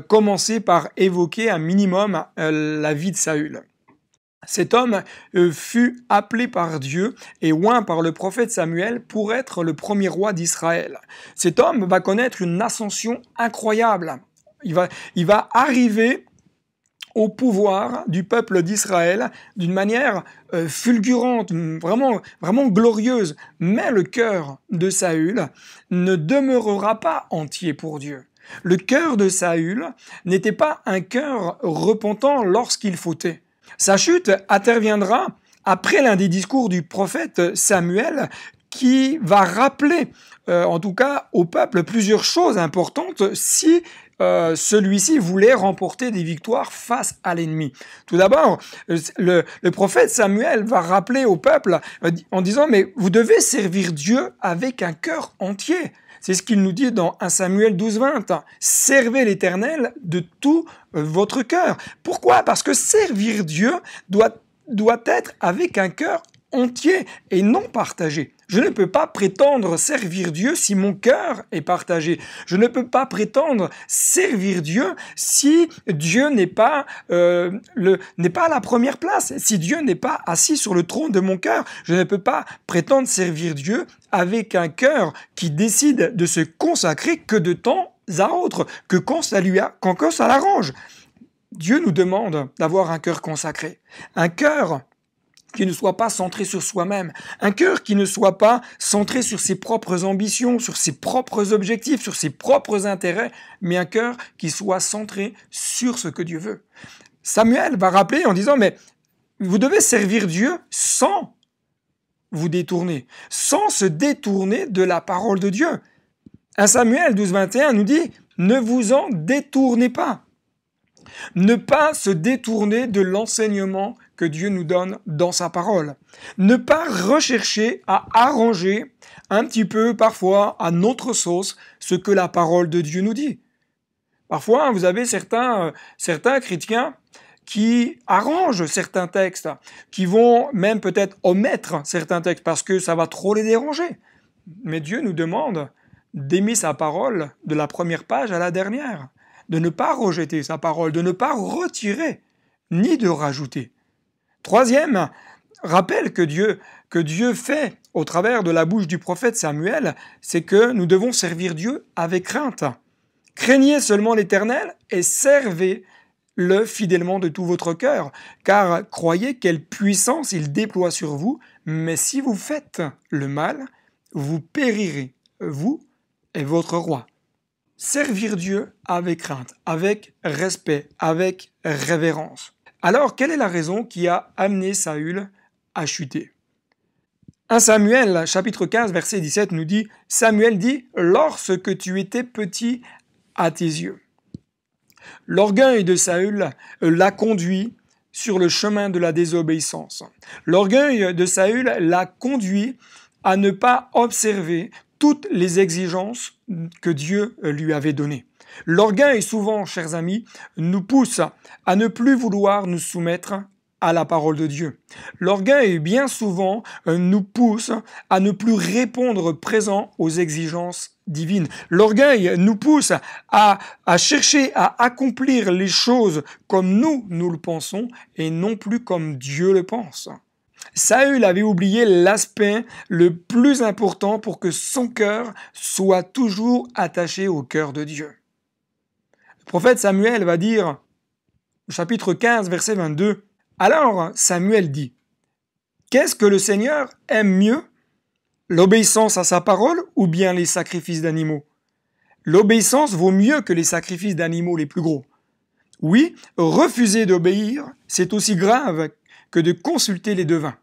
commencer par évoquer un minimum la vie de Saül. Cet homme fut appelé par Dieu et oint par le prophète Samuel pour être le premier roi d'Israël. Cet homme va connaître une ascension incroyable. Il va arriver au pouvoir du peuple d'Israël d'une manière fulgurante, vraiment glorieuse. Mais le cœur de Saül ne demeurera pas entier pour Dieu. Le cœur de Saül n'était pas un cœur repentant lorsqu'il fautait. Sa chute interviendra après l'un des discours du prophète Samuel qui va rappeler, en tout cas au peuple, plusieurs choses importantes si celui-ci voulait remporter des victoires face à l'ennemi. Tout d'abord, le prophète Samuel va rappeler au peuple en disant « Mais vous devez servir Dieu avec un cœur entier ». C'est ce qu'il nous dit dans 1 Samuel 12-20. « Servez l'Éternel de tout votre cœur ». Pourquoi? Parce que servir Dieu doit être avec un cœur entier et non partagé. Je ne peux pas prétendre servir Dieu si mon cœur est partagé. Je ne peux pas prétendre servir Dieu si Dieu n'est pas à la première place, si Dieu n'est pas assis sur le trône de mon cœur. Je ne peux pas prétendre servir Dieu avec un cœur qui décide de se consacrer que de temps à autre, quand ça l'arrange. Dieu nous demande d'avoir un cœur consacré, un cœur qui ne soit pas centré sur soi-même, un cœur qui ne soit pas centré sur ses propres ambitions, sur ses propres objectifs, sur ses propres intérêts, mais un cœur qui soit centré sur ce que Dieu veut. Samuel va rappeler en disant, mais vous devez servir Dieu sans vous détourner, sans se détourner de la parole de Dieu. 1 Samuel 12, 21 nous dit, ne vous en détournez pas. Ne pas se détourner de l'enseignement que Dieu nous donne dans sa parole. Ne pas rechercher à arranger un petit peu, parfois, à notre sauce, ce que la parole de Dieu nous dit. Parfois, vous avez certains chrétiens qui arrangent certains textes, qui vont même peut-être omettre certains textes parce que ça va trop les déranger. Mais Dieu nous demande d'aimer sa parole de la première page à la dernière, de ne pas rejeter sa parole, de ne pas retirer, ni de rajouter. Troisième rappel que Dieu fait au travers de la bouche du prophète Samuel, c'est que nous devons servir Dieu avec crainte. Craignez seulement l'Éternel et servez-le fidèlement de tout votre cœur, car croyez quelle puissance il déploie sur vous, mais si vous faites le mal, vous périrez, vous et votre roi. Servir Dieu avec crainte, avec respect, avec révérence. Alors, quelle est la raison qui a amené Saül à chuter ? 1 Samuel, chapitre 15, verset 17 nous dit, Samuel dit, « Lorsque tu étais petit à tes yeux ». L'orgueil de Saül l'a conduit sur le chemin de la désobéissance. L'orgueil de Saül l'a conduit à ne pas observer toutes les exigences que Dieu lui avait données. L'orgueil, souvent, chers amis, nous pousse à ne plus vouloir nous soumettre à la parole de Dieu. L'orgueil, bien souvent, nous pousse à ne plus répondre présent aux exigences divines. L'orgueil nous pousse à chercher à accomplir les choses comme nous le pensons et non plus comme Dieu le pense. Saül avait oublié l'aspect le plus important pour que son cœur soit toujours attaché au cœur de Dieu. Le prophète Samuel va dire, chapitre 15, verset 22, « Alors Samuel dit, « Qu'est-ce que le Seigneur aime mieux, l'obéissance à sa parole ou bien les sacrifices d'animaux ? L'obéissance vaut mieux que les sacrifices d'animaux les plus gros. Oui, refuser d'obéir, c'est aussi grave que de consulter les devins.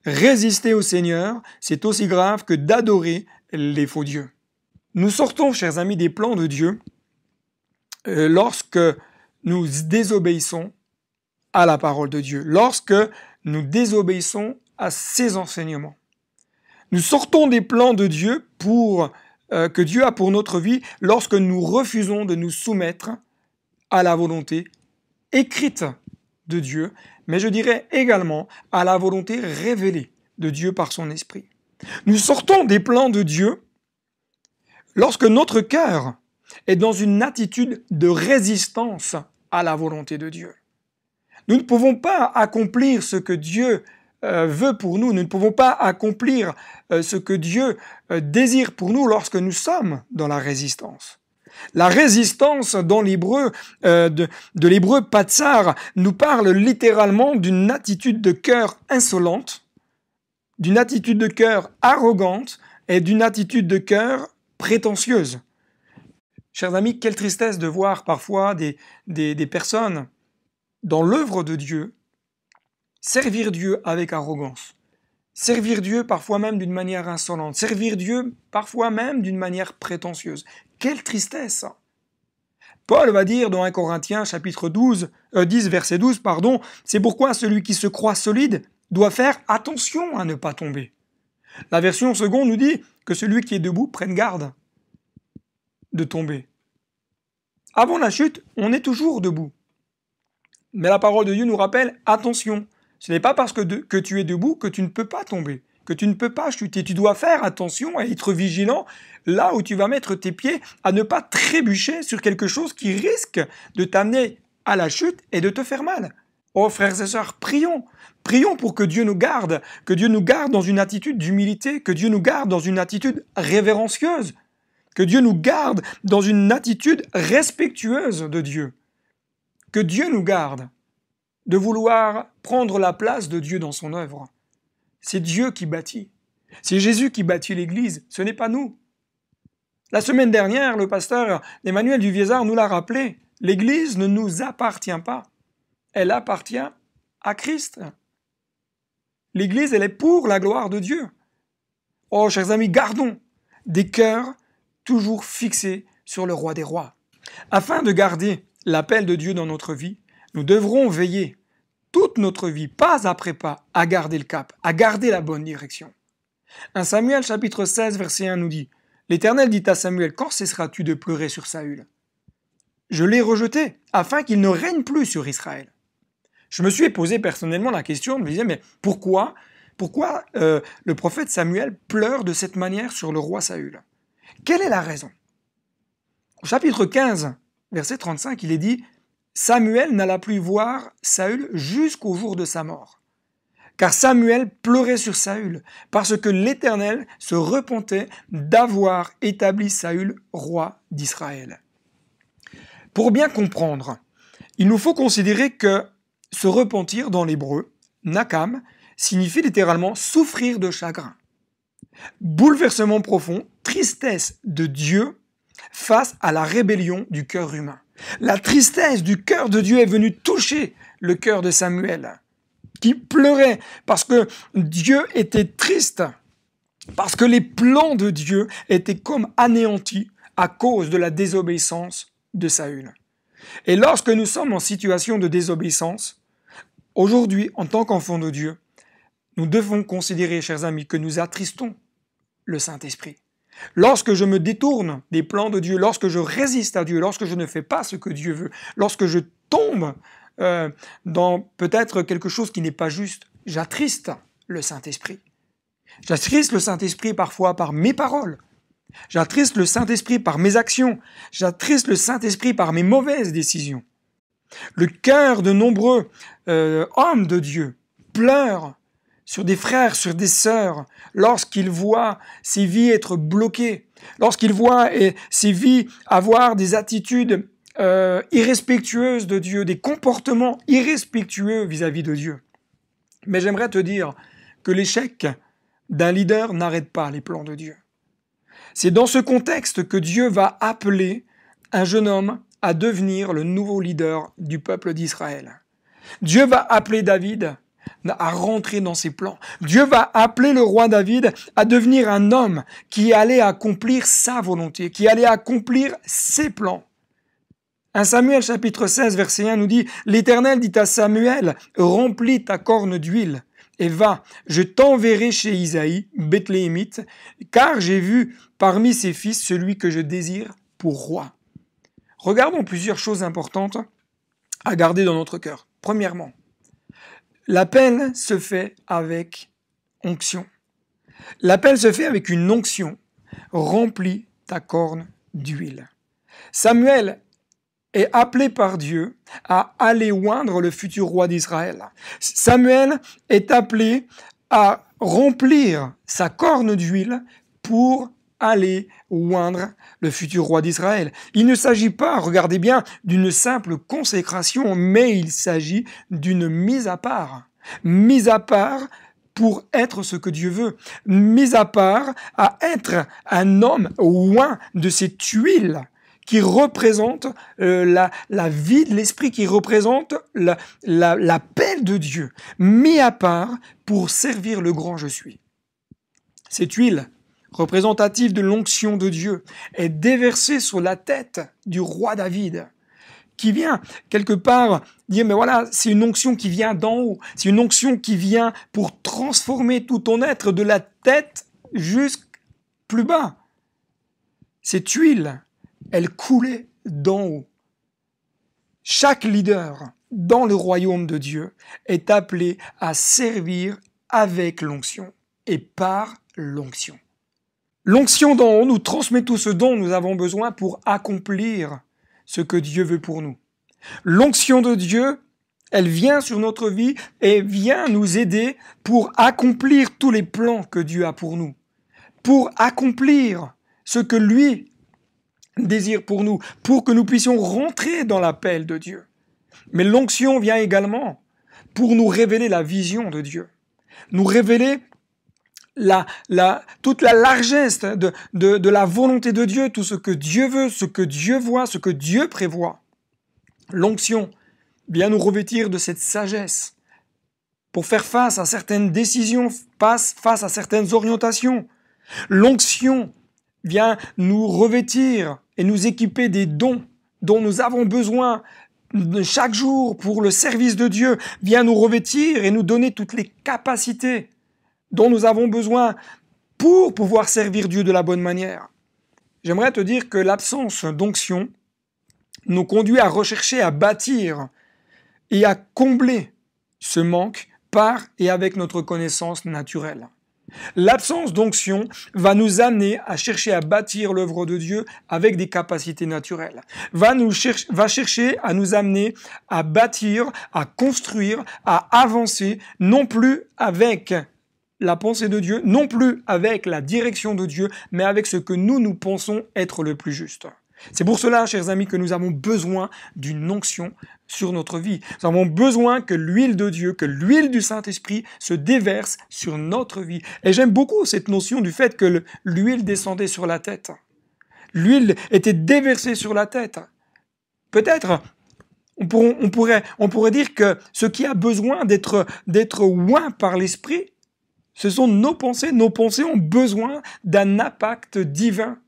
Résister au Seigneur, c'est aussi grave que d'adorer les faux dieux. » Nous sortons, chers amis, des plans de Dieu lorsque nous désobéissons à la parole de Dieu, lorsque nous désobéissons à ses enseignements. Nous sortons des plans de Dieu que Dieu a pour notre vie lorsque nous refusons de nous soumettre à la volonté écrite de Dieu, mais je dirais également à la volonté révélée de Dieu par son esprit. Nous sortons des plans de Dieu lorsque notre cœur est dans une attitude de résistance à la volonté de Dieu. Nous ne pouvons pas accomplir ce que Dieu veut pour nous, nous ne pouvons pas accomplir ce que Dieu désire pour nous lorsque nous sommes dans la résistance. La résistance dans l'hébreu, de l'hébreu patsar, nous parle littéralement d'une attitude de cœur insolente, d'une attitude de cœur arrogante et d'une attitude de cœur prétentieuse. Chers amis, quelle tristesse de voir parfois des personnes dans l'œuvre de Dieu servir Dieu avec arrogance, servir Dieu parfois même d'une manière insolente, servir Dieu parfois même d'une manière prétentieuse. Quelle tristesse! Paul va dire dans 1 Corinthiens chapitre 10, verset 12, c'est pourquoi celui qui se croit solide doit faire attention à ne pas tomber. La version seconde nous dit que celui qui est debout prenne garde de tomber. Avant la chute, on est toujours debout. Mais la parole de Dieu nous rappelle, attention, Ce n'est pas parce que tu es debout que tu ne peux pas tomber, que tu ne peux pas chuter. Tu dois faire attention et être vigilant là où tu vas mettre tes pieds, à ne pas trébucher sur quelque chose qui risque de t'amener à la chute et de te faire mal. Oh frères et sœurs, prions. Prions pour que Dieu nous garde dans une attitude d'humilité, que Dieu nous garde dans une attitude révérencieuse, que Dieu nous garde dans une attitude respectueuse de Dieu, que Dieu nous garde de vouloir prendre la place de Dieu dans son œuvre. C'est Dieu qui bâtit. C'est Jésus qui bâtit l'Église, ce n'est pas nous. La semaine dernière, le pasteur Emmanuel Duviezard nous l'a rappelé, l'Église ne nous appartient pas. Elle appartient à Christ. L'Église, elle est pour la gloire de Dieu. Oh, chers amis, gardons des cœurs toujours fixés sur le roi des rois. Afin de garder l'appel de Dieu dans notre vie, nous devrons veiller toute notre vie, pas après pas, à garder le cap, à garder la bonne direction. 1 Samuel chapitre 16, verset 1 nous dit « L'Éternel dit à Samuel, quand cesseras-tu de pleurer sur Saül ? Je l'ai rejeté, afin qu'il ne règne plus sur Israël. » Je me suis posé personnellement la question, je me disais, mais pourquoi le prophète Samuel pleure de cette manière sur le roi Saül ? Quelle est la raison ? Au chapitre 15, verset 35, il est dit « Samuel n'alla plus voir Saül jusqu'au jour de sa mort. Car Samuel pleurait sur Saül, parce que l'Éternel se repentait d'avoir établi Saül roi d'Israël. » Pour bien comprendre, il nous faut considérer que se repentir dans l'hébreu, nakam, signifie littéralement souffrir de chagrin. Bouleversement profond, tristesse de Dieu face à la rébellion du cœur humain. La tristesse du cœur de Dieu est venue toucher le cœur de Samuel, qui pleurait parce que Dieu était triste, parce que les plans de Dieu étaient comme anéantis à cause de la désobéissance de Saül. Et lorsque nous sommes en situation de désobéissance, aujourd'hui, en tant qu'enfants de Dieu, nous devons considérer, chers amis, que nous attristons le Saint-Esprit. Lorsque je me détourne des plans de Dieu, lorsque je résiste à Dieu, lorsque je ne fais pas ce que Dieu veut, lorsque je tombe dans peut-être quelque chose qui n'est pas juste, j'attriste le Saint-Esprit. J'attriste le Saint-Esprit parfois par mes paroles. J'attriste le Saint-Esprit par mes actions. J'attriste le Saint-Esprit par mes mauvaises décisions. Le cœur de nombreux hommes de Dieu pleure sur des frères, sur des sœurs, lorsqu'ils voient ces vies être bloquées, lorsqu'ils voient ces vies avoir des attitudes irrespectueuses de Dieu, des comportements irrespectueux vis-à-vis de Dieu. Mais j'aimerais te dire que l'échec d'un leader n'arrête pas les plans de Dieu. C'est dans ce contexte que Dieu va appeler un jeune homme à devenir le nouveau leader du peuple d'Israël. Dieu va appeler David à rentrer dans ses plans. Dieu va appeler le roi David à devenir un homme qui allait accomplir sa volonté, qui allait accomplir ses plans. 1 Samuel chapitre 16 verset 1 nous dit « L'Éternel dit à Samuel, remplis ta corne d'huile et va, je t'enverrai chez Isaïe, Bethléemite, car j'ai vu parmi ses fils celui que je désire pour roi. » Regardons plusieurs choses importantes à garder dans notre cœur. Premièrement, l'appel se fait avec onction. L'appel se fait avec une onction. Remplis ta corne d'huile. Samuel est appelé par Dieu à aller oindre le futur roi d'Israël. Samuel est appelé à remplir sa corne d'huile pour aller oindre le futur roi d'Israël. Il ne s'agit pas, regardez bien, d'une simple consécration, mais il s'agit d'une mise à part. Mise à part pour être ce que Dieu veut. Mise à part à être un homme oint de cette huile qui représente la vie de l'esprit, qui représente l'appel de Dieu. Mis à part pour servir le grand je suis. Cette huile représentative de l'onction de Dieu, est déversée sur la tête du roi David, qui vient quelque part dire, mais voilà, c'est une onction qui vient d'en haut, c'est une onction qui vient pour transformer tout ton être de la tête jusqu'à plus bas. Cette huile, elle coulait d'en haut. Chaque leader dans le royaume de Dieu est appelé à servir avec l'onction et par l'onction. L'onction d'en haut nous transmet tout ce dont nous avons besoin pour accomplir ce que Dieu veut pour nous. L'onction de Dieu, elle vient sur notre vie et vient nous aider pour accomplir tous les plans que Dieu a pour nous, pour accomplir ce que lui désire pour nous, pour que nous puissions rentrer dans l'appel de Dieu. Mais l'onction vient également pour nous révéler la vision de Dieu, nous révéler toute la largesse de la volonté de Dieu, tout ce que Dieu veut, ce que Dieu voit, ce que Dieu prévoit. L'onction vient nous revêtir de cette sagesse pour faire face à certaines décisions, face à certaines orientations. L'onction vient nous revêtir et nous équiper des dons dont nous avons besoin chaque jour pour le service de Dieu, vient nous revêtir et nous donner toutes les capacités dont nous avons besoin pour pouvoir servir Dieu de la bonne manière. J'aimerais te dire que l'absence d'onction nous conduit à rechercher, à bâtir et à combler ce manque par et avec notre connaissance naturelle. L'absence d'onction va nous amener à chercher à bâtir l'œuvre de Dieu avec des capacités naturelles. Va chercher à nous amener à bâtir, à construire, à avancer, non plus avec la pensée de Dieu, non plus avec la direction de Dieu, mais avec ce que nous pensons être le plus juste. C'est pour cela, chers amis, que nous avons besoin d'une onction sur notre vie. Nous avons besoin que l'huile de Dieu, que l'huile du Saint-Esprit se déverse sur notre vie. Et j'aime beaucoup cette notion du fait que l'huile descendait sur la tête. L'huile était déversée sur la tête. Peut-être, on pourrait dire que ce qui a besoin d'être oint par l'Esprit, ce sont nos pensées. Nos pensées ont besoin d'un impact divin.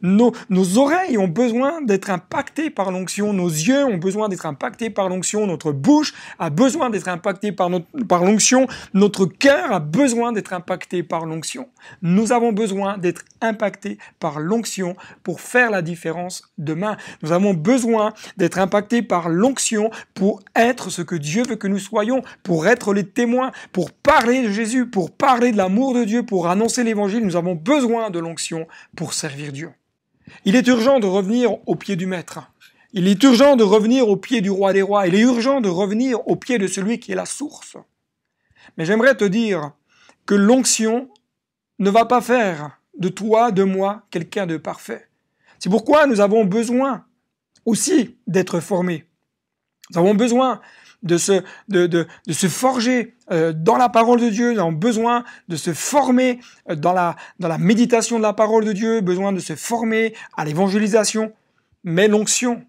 Nos oreilles ont besoin d'être impactées par l'onction, nos yeux ont besoin d'être impactés par l'onction, notre bouche a besoin d'être impactée par l'onction, notre cœur a besoin d'être impacté par l'onction. Nous avons besoin d'être impactés par l'onction pour faire la différence demain. Nous avons besoin d'être impactés par l'onction pour être ce que Dieu veut que nous soyons, pour être les témoins, pour parler de Jésus, pour parler de l'amour de Dieu, pour annoncer l'évangile. Nous avons besoin de l'onction pour servir Dieu. Il est urgent de revenir au pied du Maître. Il est urgent de revenir au pied du Roi des Rois. Il est urgent de revenir au pied de celui qui est la source. Mais j'aimerais te dire que l'onction ne va pas faire de toi, de moi, quelqu'un de parfait. C'est pourquoi nous avons besoin aussi d'être formés. Nous avons besoin de se forger dans la parole de Dieu, nous avons besoin de se former dans la méditation de la parole de Dieu, besoin de se former à l'évangélisation. Mais l'onction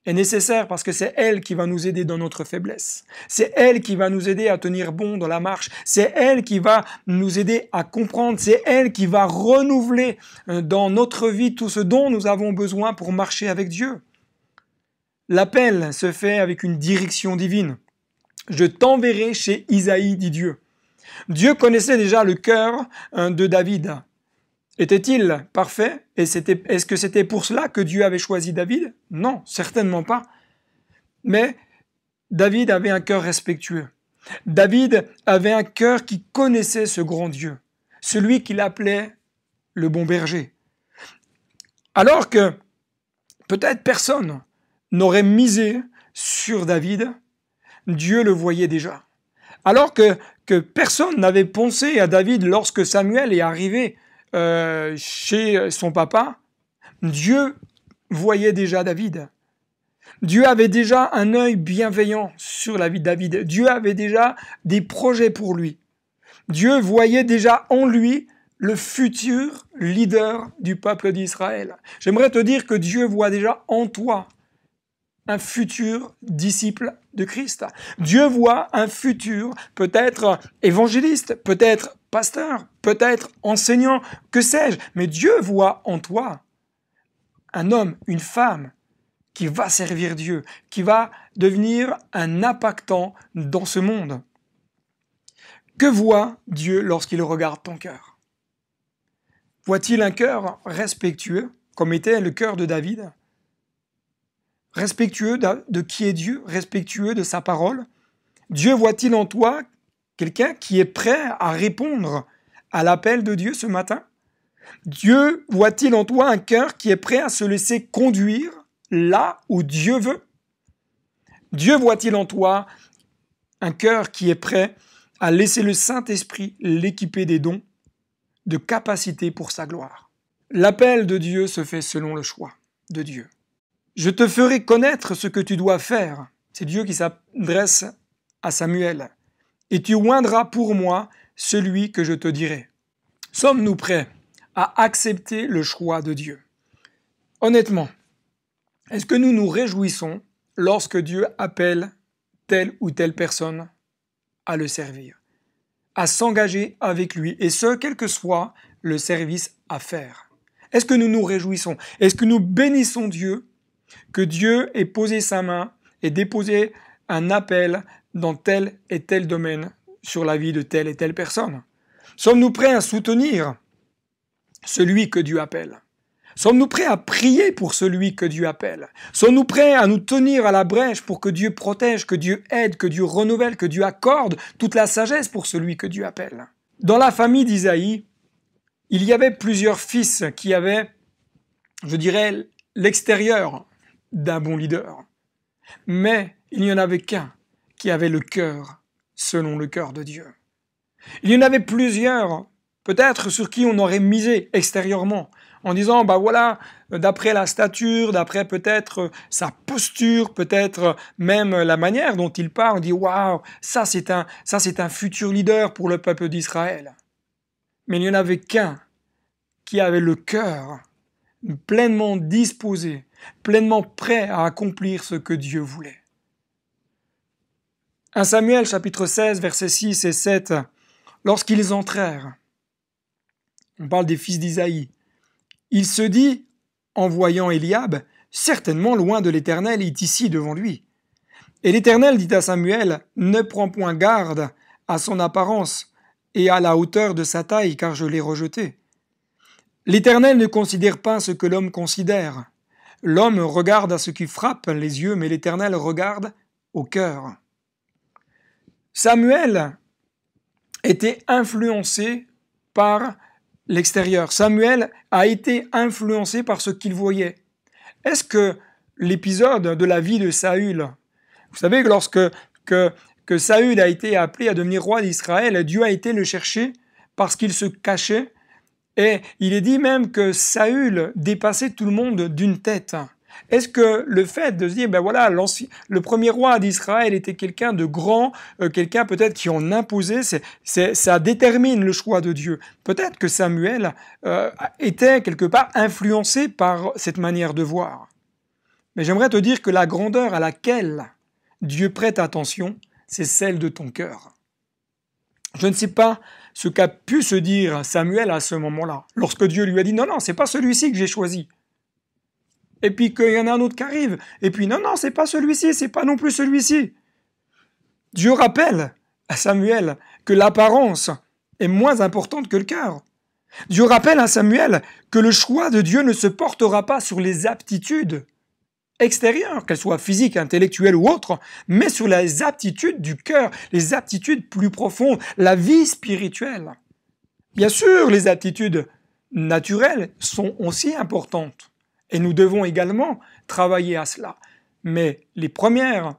est nécessaire parce que c'est elle qui va nous aider dans notre faiblesse. C'est elle qui va nous aider à tenir bon dans la marche. C'est elle qui va nous aider à comprendre. C'est elle qui va renouveler dans notre vie tout ce dont nous avons besoin pour marcher avec Dieu. L'appel se fait avec une direction divine. Je t'enverrai chez Isaïe, dit Dieu. Dieu connaissait déjà le cœur de David. Était-il parfait? Est-ce que c'était pour cela que Dieu avait choisi David? Non, certainement pas. Mais David avait un cœur respectueux. David avait un cœur qui connaissait ce grand Dieu, celui qu'il appelait le bon berger. Alors que peut-être personne n'aurait misé sur David, Dieu le voyait déjà. Alors que personne n'avait pensé à David lorsque Samuel est arrivé chez son papa, Dieu voyait déjà David. Dieu avait déjà un œil bienveillant sur la vie de David. Dieu avait déjà des projets pour lui. Dieu voyait déjà en lui le futur leader du peuple d'Israël. J'aimerais te dire que Dieu voit déjà en toi un futur disciple de Christ. Dieu voit un futur peut-être évangéliste, peut-être pasteur, peut-être enseignant, que sais-je. Mais Dieu voit en toi un homme, une femme qui va servir Dieu, qui va devenir un impactant dans ce monde. Que voit Dieu lorsqu'il regarde ton cœur? Voit-il un cœur respectueux, comme était le cœur de David? respectueux de qui est Dieu, respectueux de sa parole? Dieu voit-il en toi quelqu'un qui est prêt à répondre à l'appel de Dieu ce matin? Dieu voit-il en toi un cœur qui est prêt à se laisser conduire là où Dieu veut? Dieu voit-il en toi un cœur qui est prêt à laisser le Saint-Esprit l'équiper des dons, de capacités pour sa gloire? L'appel de Dieu se fait selon le choix de Dieu. Je te ferai connaître ce que tu dois faire. C'est Dieu qui s'adresse à Samuel. Et tu oindras pour moi celui que je te dirai. Sommes-nous prêts à accepter le choix de Dieu? Honnêtement, est-ce que nous nous réjouissons lorsque Dieu appelle telle ou telle personne à le servir, à s'engager avec lui, et ce, quel que soit le service à faire? Est-ce que nous nous réjouissons? Est-ce que nous bénissons Dieu, que Dieu ait posé sa main et déposé un appel dans tel et tel domaine sur la vie de telle et telle personne? Sommes-nous prêts à soutenir celui que Dieu appelle? Sommes-nous prêts à prier pour celui que Dieu appelle? Sommes-nous prêts à nous tenir à la brèche pour que Dieu protège, que Dieu aide, que Dieu renouvelle, que Dieu accorde toute la sagesse pour celui que Dieu appelle? Dans la famille d'Isaïe, il y avait plusieurs fils qui avaient, je dirais, l'extérieur d'un bon leader. Mais il n'y en avait qu'un qui avait le cœur selon le cœur de Dieu. Il y en avait plusieurs, peut-être sur qui on aurait misé extérieurement, en disant, bah voilà, d'après la stature, d'après peut-être sa posture, peut-être même la manière dont il parle, on dit, waouh, ça c'est un futur leader pour le peuple d'Israël. Mais il n'y en avait qu'un qui avait le cœur pleinement disposé, pleinement prêt à accomplir ce que Dieu voulait. 1 Samuel chapitre 16, versets 6 et 7, lorsqu'ils entrèrent, on parle des fils d'Isaïe, il se dit, en voyant Éliab, certainement loin de l'Éternel est ici devant lui. Et l'Éternel dit à Samuel, ne prends point garde à son apparence et à la hauteur de sa taille, car je l'ai rejeté. L'Éternel ne considère pas ce que l'homme considère. L'homme regarde à ce qui frappe les yeux, mais l'Éternel regarde au cœur. Samuel était influencé par l'extérieur. Samuel a été influencé par ce qu'il voyait. Est-ce que l'épisode de la vie de Saül, vous savez que lorsque que Saül a été appelé à devenir roi d'Israël, Dieu a été le chercher parce qu'il se cachait, et il est dit même que Saül dépassait tout le monde d'une tête. Est-ce que le fait de se dire, ben voilà, le premier roi d'Israël était quelqu'un de grand, quelqu'un peut-être qui en imposait, ça détermine le choix de Dieu. Peut-être que Samuel était quelque part influencé par cette manière de voir. Mais j'aimerais te dire que la grandeur à laquelle Dieu prête attention, c'est celle de ton cœur. Je ne sais pas ce qu'a pu se dire Samuel à ce moment-là, lorsque Dieu lui a dit, non, non, c'est pas celui-ci que j'ai choisi. Et puis qu'il y en a un autre qui arrive. Et puis non, non, c'est pas celui-ci, c'est pas non plus celui-ci. Dieu rappelle à Samuel que l'apparence est moins importante que le cœur. Dieu rappelle à Samuel que le choix de Dieu ne se portera pas sur les aptitudes extérieures, qu'elles soient physiques, intellectuelles ou autres, mais sur les aptitudes du cœur, les aptitudes plus profondes, la vie spirituelle. Bien sûr, les aptitudes naturelles sont aussi importantes. Et nous devons également travailler à cela. Mais les premières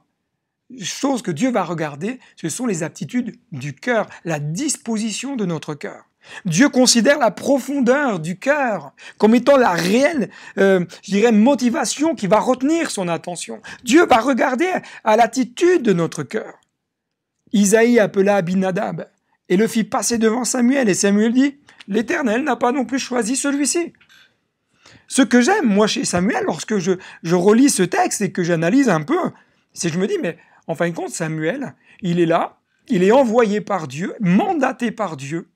choses que Dieu va regarder, ce sont les aptitudes du cœur, la disposition de notre cœur. Dieu considère la profondeur du cœur comme étant la réelle, motivation qui va retenir son attention. Dieu va regarder à l'attitude de notre cœur. Isaïe appela Abinadab et le fit passer devant Samuel. Et Samuel dit, l'Éternel n'a pas non plus choisi celui-ci. Ce que j'aime, moi, chez Samuel, lorsque je relis ce texte et que j'analyse un peu, c'est que je me dis, mais en fin de compte, Samuel, il est là, il est envoyé par Dieu, mandaté par Dieu,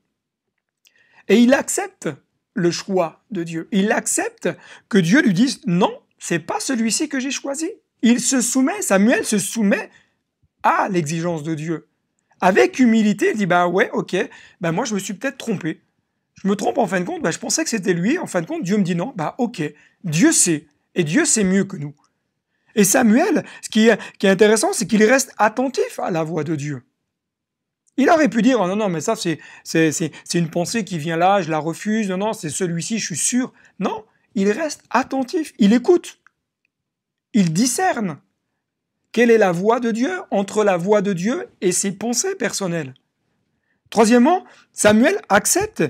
et il accepte le choix de Dieu. Il accepte que Dieu lui dise, non, c'est pas celui-ci que j'ai choisi. Il se soumet, Samuel se soumet à l'exigence de Dieu. Avec humilité, il dit, bah ouais, ok, bah moi je me suis peut-être trompé. Je me trompe en fin de compte, je pensais que c'était lui, en fin de compte, Dieu me dit non, ok, Dieu sait, et Dieu sait mieux que nous. Et Samuel, ce qui est intéressant, c'est qu'il reste attentif à la voix de Dieu. Il aurait pu dire, oh non, non, mais ça c'est une pensée qui vient là, je la refuse, non, non, c'est celui-ci, je suis sûr. Non, il reste attentif, il écoute, il discerne. Quelle est la voix de Dieu entre la voix de Dieu et ses pensées personnelles? Troisièmement, Samuel accepte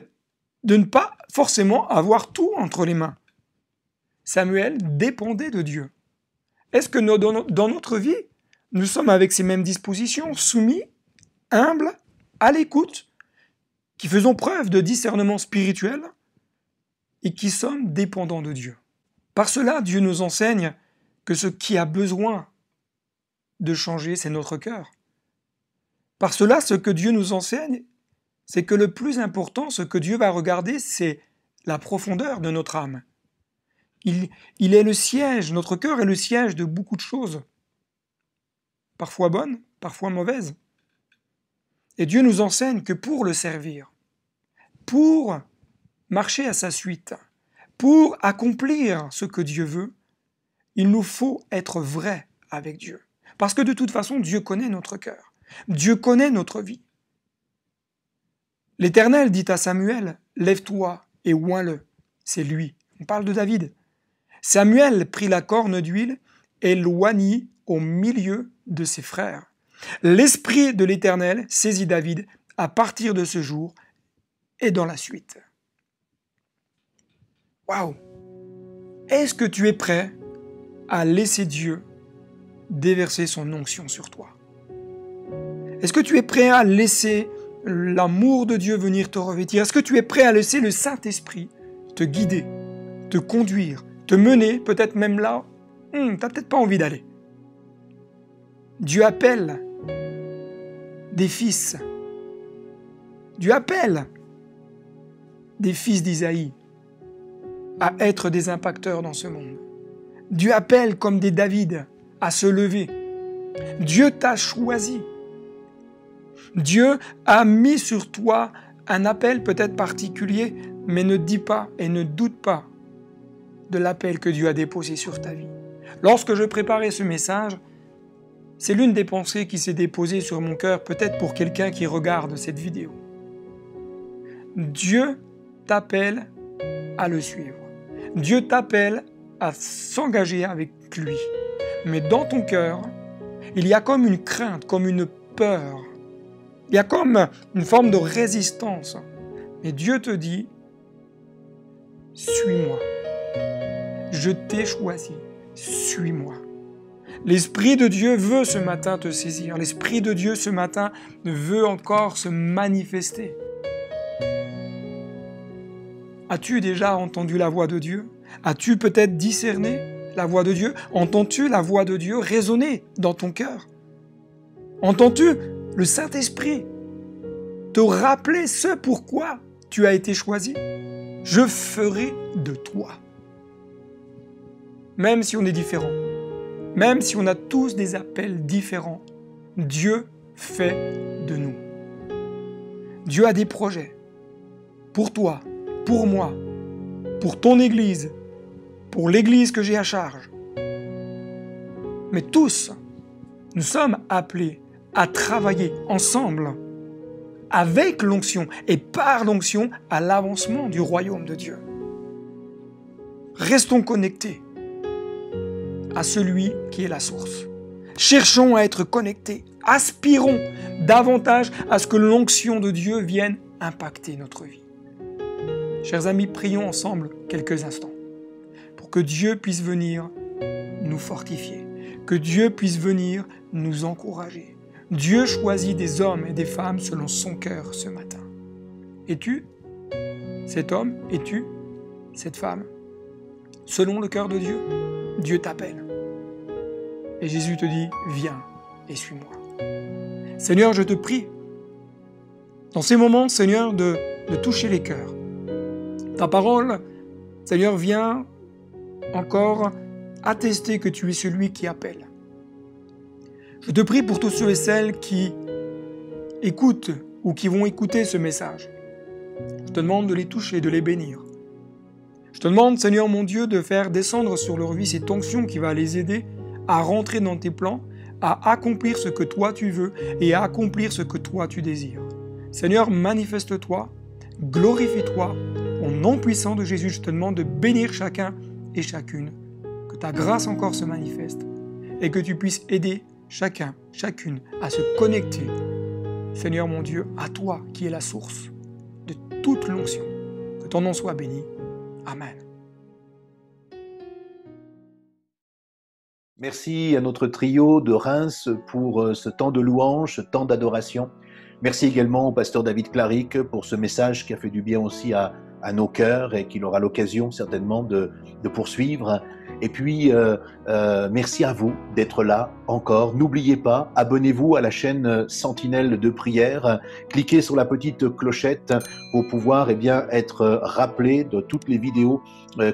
de ne pas forcément avoir tout entre les mains. Samuel dépendait de Dieu. Est-ce que dans notre vie, nous sommes avec ces mêmes dispositions, soumis, humbles, à l'écoute, qui faisons preuve de discernement spirituel et qui sommes dépendants de Dieu? Par cela, Dieu nous enseigne que ce qui a besoin de changer, c'est notre cœur. Par cela, ce que Dieu nous enseigne, c'est que le plus important, ce que Dieu va regarder, c'est la profondeur de notre âme. Il est le siège, notre cœur est le siège de beaucoup de choses, parfois bonnes, parfois mauvaises. Et Dieu nous enseigne que pour le servir, pour marcher à sa suite, pour accomplir ce que Dieu veut, il nous faut être vrai avec Dieu. Parce que de toute façon, Dieu connaît notre cœur. Dieu connaît notre vie. L'Éternel dit à Samuel, « Lève-toi et oins-le. » C'est lui. On parle de David. Samuel prit la corne d'huile et l'oignit au milieu de ses frères. L'Esprit de l'Éternel saisit David à partir de ce jour et dans la suite. Waouh! Est-ce que tu es prêt à laisser Dieu déverser son onction sur toi? Est-ce que tu es prêt à laisser l'amour de Dieu venir te revêtir? Est-ce que tu es prêt à laisser le Saint-Esprit te guider, te conduire, te mener, peut-être même là, tu n'as peut-être pas envie d'aller? Dieu appelle des fils. Dieu appelle des fils d'Isaïe à être des impacteurs dans ce monde. Dieu appelle comme des David à se lever. Dieu t'a choisi. Dieu a mis sur toi un appel peut-être particulier, mais ne dis pas et ne doute pas de l'appel que Dieu a déposé sur ta vie. Lorsque je préparais ce message, c'est l'une des pensées qui s'est déposée sur mon cœur, peut-être pour quelqu'un qui regarde cette vidéo. Dieu t'appelle à le suivre. Dieu t'appelle à s'engager avec lui. Mais dans ton cœur, il y a comme une crainte, comme une peur. Il y a comme une forme de résistance. Mais Dieu te dit, suis-moi. Je t'ai choisi. Suis-moi. L'Esprit de Dieu veut ce matin te saisir. L'Esprit de Dieu ce matin veut encore se manifester. As-tu déjà entendu la voix de Dieu? As-tu peut-être discerné la voix de Dieu? Entends-tu la voix de Dieu résonner dans ton cœur? Entends-tu le Saint-Esprit te rappeler ce pourquoi tu as été choisi? Je ferai de toi. Même si on est différent, même si on a tous des appels différents, Dieu fait de nous. Dieu a des projets pour toi, pour moi, pour ton Église, pour l'Église que j'ai à charge. Mais tous, nous sommes appelés à travailler ensemble avec l'onction et par l'onction à l'avancement du royaume de Dieu. Restons connectés à celui qui est la source. Cherchons à être connectés, aspirons davantage à ce que l'onction de Dieu vienne impacter notre vie. Chers amis, prions ensemble quelques instants pour que Dieu puisse venir nous fortifier, que Dieu puisse venir nous encourager. Dieu choisit des hommes et des femmes selon son cœur ce matin. Es-tu cet homme? Es-tu cette femme? Selon le cœur de Dieu, Dieu t'appelle. Et Jésus te dit, viens et suis-moi. Seigneur, je te prie, dans ces moments, Seigneur, de toucher les cœurs. Ta parole, Seigneur, vient encore attester que tu es celui qui appelle. Je te prie pour tous ceux et celles qui écoutent ou qui vont écouter ce message. Je te demande de les toucher, de les bénir. Je te demande, Seigneur mon Dieu, de faire descendre sur leur vie cette onction qui va les aider à rentrer dans tes plans, à accomplir ce que toi tu veux et à accomplir ce que toi tu désires. Seigneur, manifeste-toi, glorifie-toi. Au nom puissant de Jésus, je te demande de bénir chacun et chacune, que ta grâce encore se manifeste et que tu puisses aider chacun, chacune à se connecter, Seigneur mon Dieu, à toi qui es la source de toute l'onction. Que ton nom soit béni. Amen. Merci à notre trio de Reims pour ce temps de louange, ce temps d'adoration. Merci également au pasteur David Claric pour ce message qui a fait du bien aussi à nos cœurs et qu'il aura l'occasion certainement de poursuivre. Et puis, merci à vous d'être là encore. N'oubliez pas, abonnez-vous à la chaîne Sentinelle de prière. Cliquez sur la petite clochette pour pouvoir être rappelé de toutes les vidéos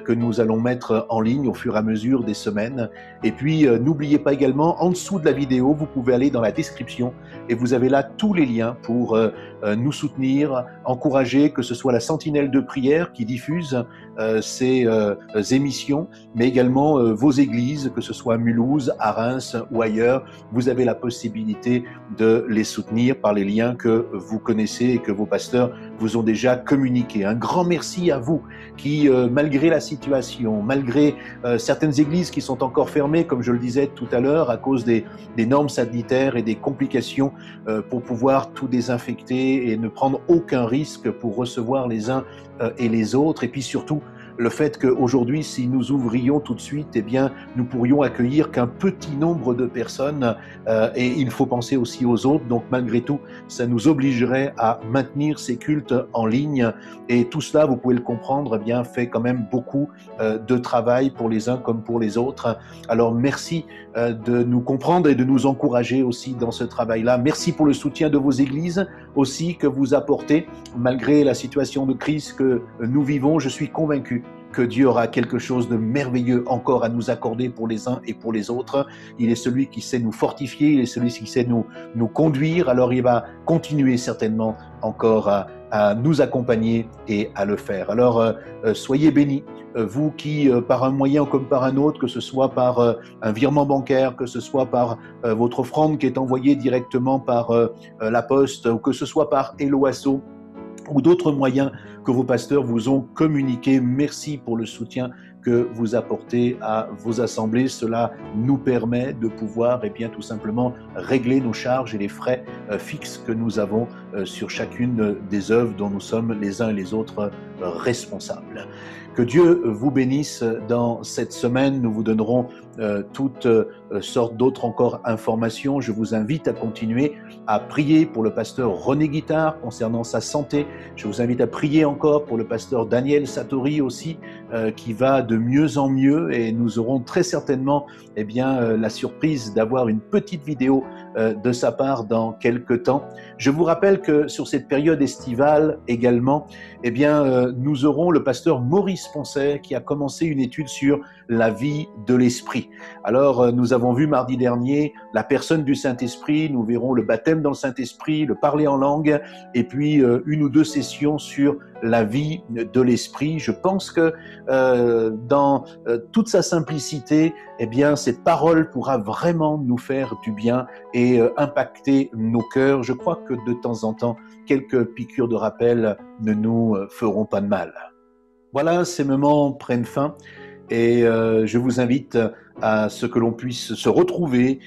que nous allons mettre en ligne au fur et à mesure des semaines. Et puis, n'oubliez pas également, en dessous de la vidéo, vous pouvez aller dans la description et vous avez là tous les liens pour nous soutenir, encourager, que ce soit la Sentinelle de prière qui diffuse ces émissions, mais également vos églises, que ce soit à Mulhouse, à Reims ou ailleurs. Vous avez la possibilité de les soutenir par les liens que vous connaissez et que vos pasteurs vous ont déjà communiqués. Un grand merci à vous qui, malgré la situation, malgré certaines églises qui sont encore fermées, comme je le disais tout à l'heure, à cause des normes sanitaires et des complications pour pouvoir tout désinfecter et ne prendre aucun risque pour recevoir les uns et les autres. Et puis surtout, le fait qu'aujourd'hui, si nous ouvrions tout de suite, nous pourrions accueillir qu'un petit nombre de personnes et il faut penser aussi aux autres. Donc, malgré tout, ça nous obligerait à maintenir ces cultes en ligne et tout cela, vous pouvez le comprendre, fait quand même beaucoup de travail pour les uns comme pour les autres. Alors, merci de nous comprendre et de nous encourager aussi dans ce travail-là. Merci pour le soutien de vos églises aussi que vous apportez. Malgré la situation de crise que nous vivons, je suis convaincu que Dieu aura quelque chose de merveilleux encore à nous accorder pour les uns et pour les autres. Il est celui qui sait nous fortifier, il est celui qui sait nous conduire, alors il va continuer certainement encore à nous accompagner et à le faire. Alors, soyez bénis, vous qui, par un moyen comme par un autre, que ce soit par un virement bancaire, que ce soit par votre offrande qui est envoyée directement par la poste, ou que ce soit par Eloasso, ou d'autres moyens que vos pasteurs vous ont communiqués. Merci pour le soutien que vous apportez à vos assemblées. Cela nous permet de pouvoir tout simplement régler nos charges et les frais fixes que nous avons sur chacune des œuvres dont nous sommes les uns et les autres responsables. Que Dieu vous bénisse dans cette semaine. Nous vous donnerons toutes sortes d'autres encore informations. Je vous invite à continuer à prier pour le pasteur René Guittard concernant sa santé. Je vous invite à prier encore pour le pasteur Daniel Satori aussi, qui va de mieux en mieux et nous aurons très certainement la surprise d'avoir une petite vidéo de sa part dans quelques temps. Je vous rappelle que sur cette période estivale également, nous aurons le pasteur Maurice Poncet qui a commencé une étude sur la vie de l'Esprit. Alors, nous avons vu mardi dernier la personne du Saint-Esprit, nous verrons le baptême dans le Saint-Esprit, le parler en langue, et puis une ou deux sessions sur la vie de l'Esprit. Je pense que dans toute sa simplicité, cette parole pourra vraiment nous faire du bien et impacter nos cœurs. Je crois que de temps en temps, quelques piqûres de rappel ne nous feront pas de mal. Voilà, ces moments prennent fin et je vous invite à ce que l'on puisse se retrouver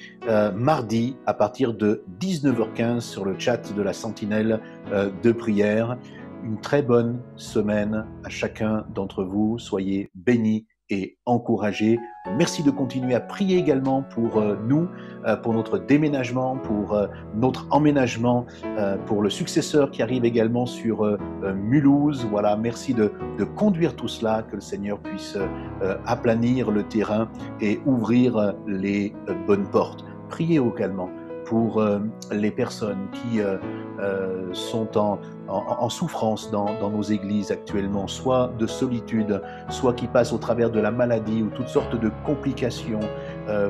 mardi à partir de 19h15 sur le chat de la Sentinelle de prière. Une très bonne semaine à chacun d'entre vous. Soyez bénis et encouragés. Merci de continuer à prier également pour nous, pour notre déménagement, pour notre emménagement, pour le successeur qui arrive également sur Mulhouse. Voilà, merci de conduire tout cela, que le Seigneur puisse aplanir le terrain et ouvrir les bonnes portes. Priez également pour les personnes qui sont en souffrance dans nos églises actuellement, soit de solitude, soit qui passent au travers de la maladie ou toutes sortes de complications.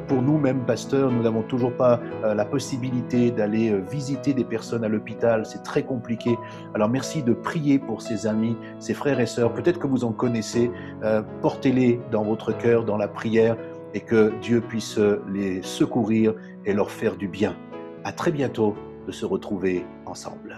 Pour nous-mêmes, pasteurs, nous n'avons toujours pas la possibilité d'aller visiter des personnes à l'hôpital, c'est très compliqué. Alors merci de prier pour ces amis, ces frères et sœurs, peut-être que vous en connaissez, portez-les dans votre cœur, dans la prière, et que Dieu puisse les secourir et leur faire du bien. À très bientôt de se retrouver ensemble.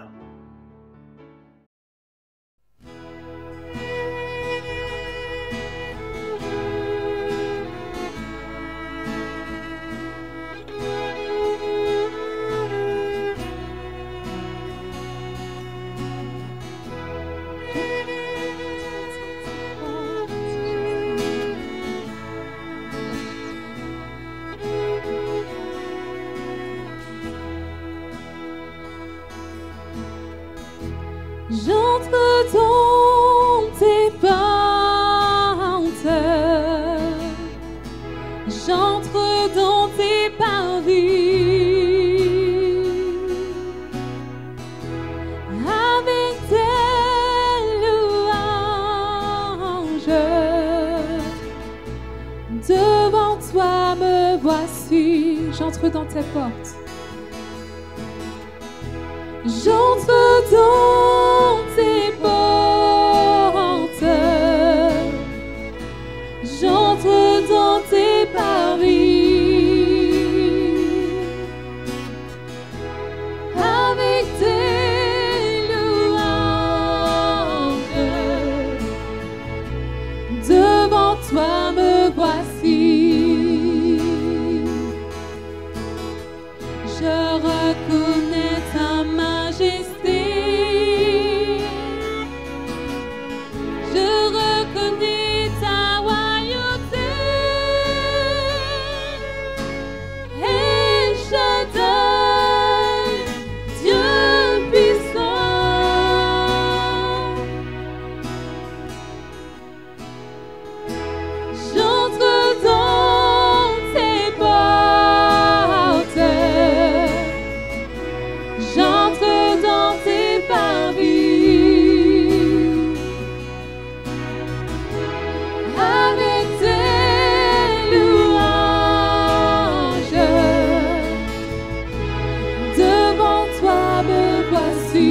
J'entre dans tes pentes, j'entre dans tes parvis, avec tes louanges, devant toi me voici, j'entre dans tes portes. J'entre dans tes portes, j'entre dans tes parvis, avec tes louanges, devant toi me voici. Je reconnais ta majesté, je reconnais ta royauté, El Shaddai, Dieu puissant. J'entre dans tes portes, j'entre dans tes parvis, avec tes louanges, devant toi me voici.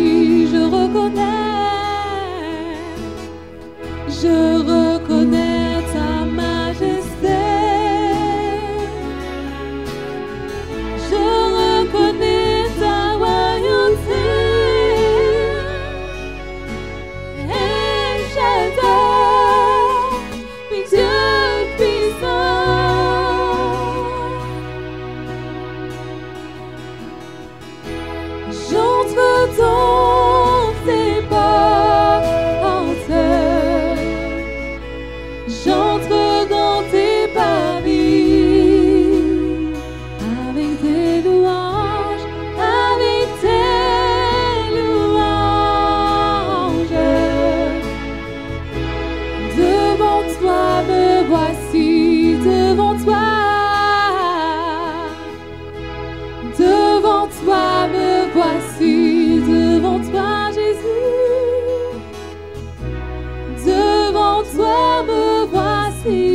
Je reconnais ta majesté, je reconnais ta royauté, El Shaddai, Dieu puissant. J'entre dans tes portes, j'entre dans tes parvis, avec tes louanges, avec tes louanges, devant toi me voici, devant toi me voici, devant toi Jésus, devant toi me voici.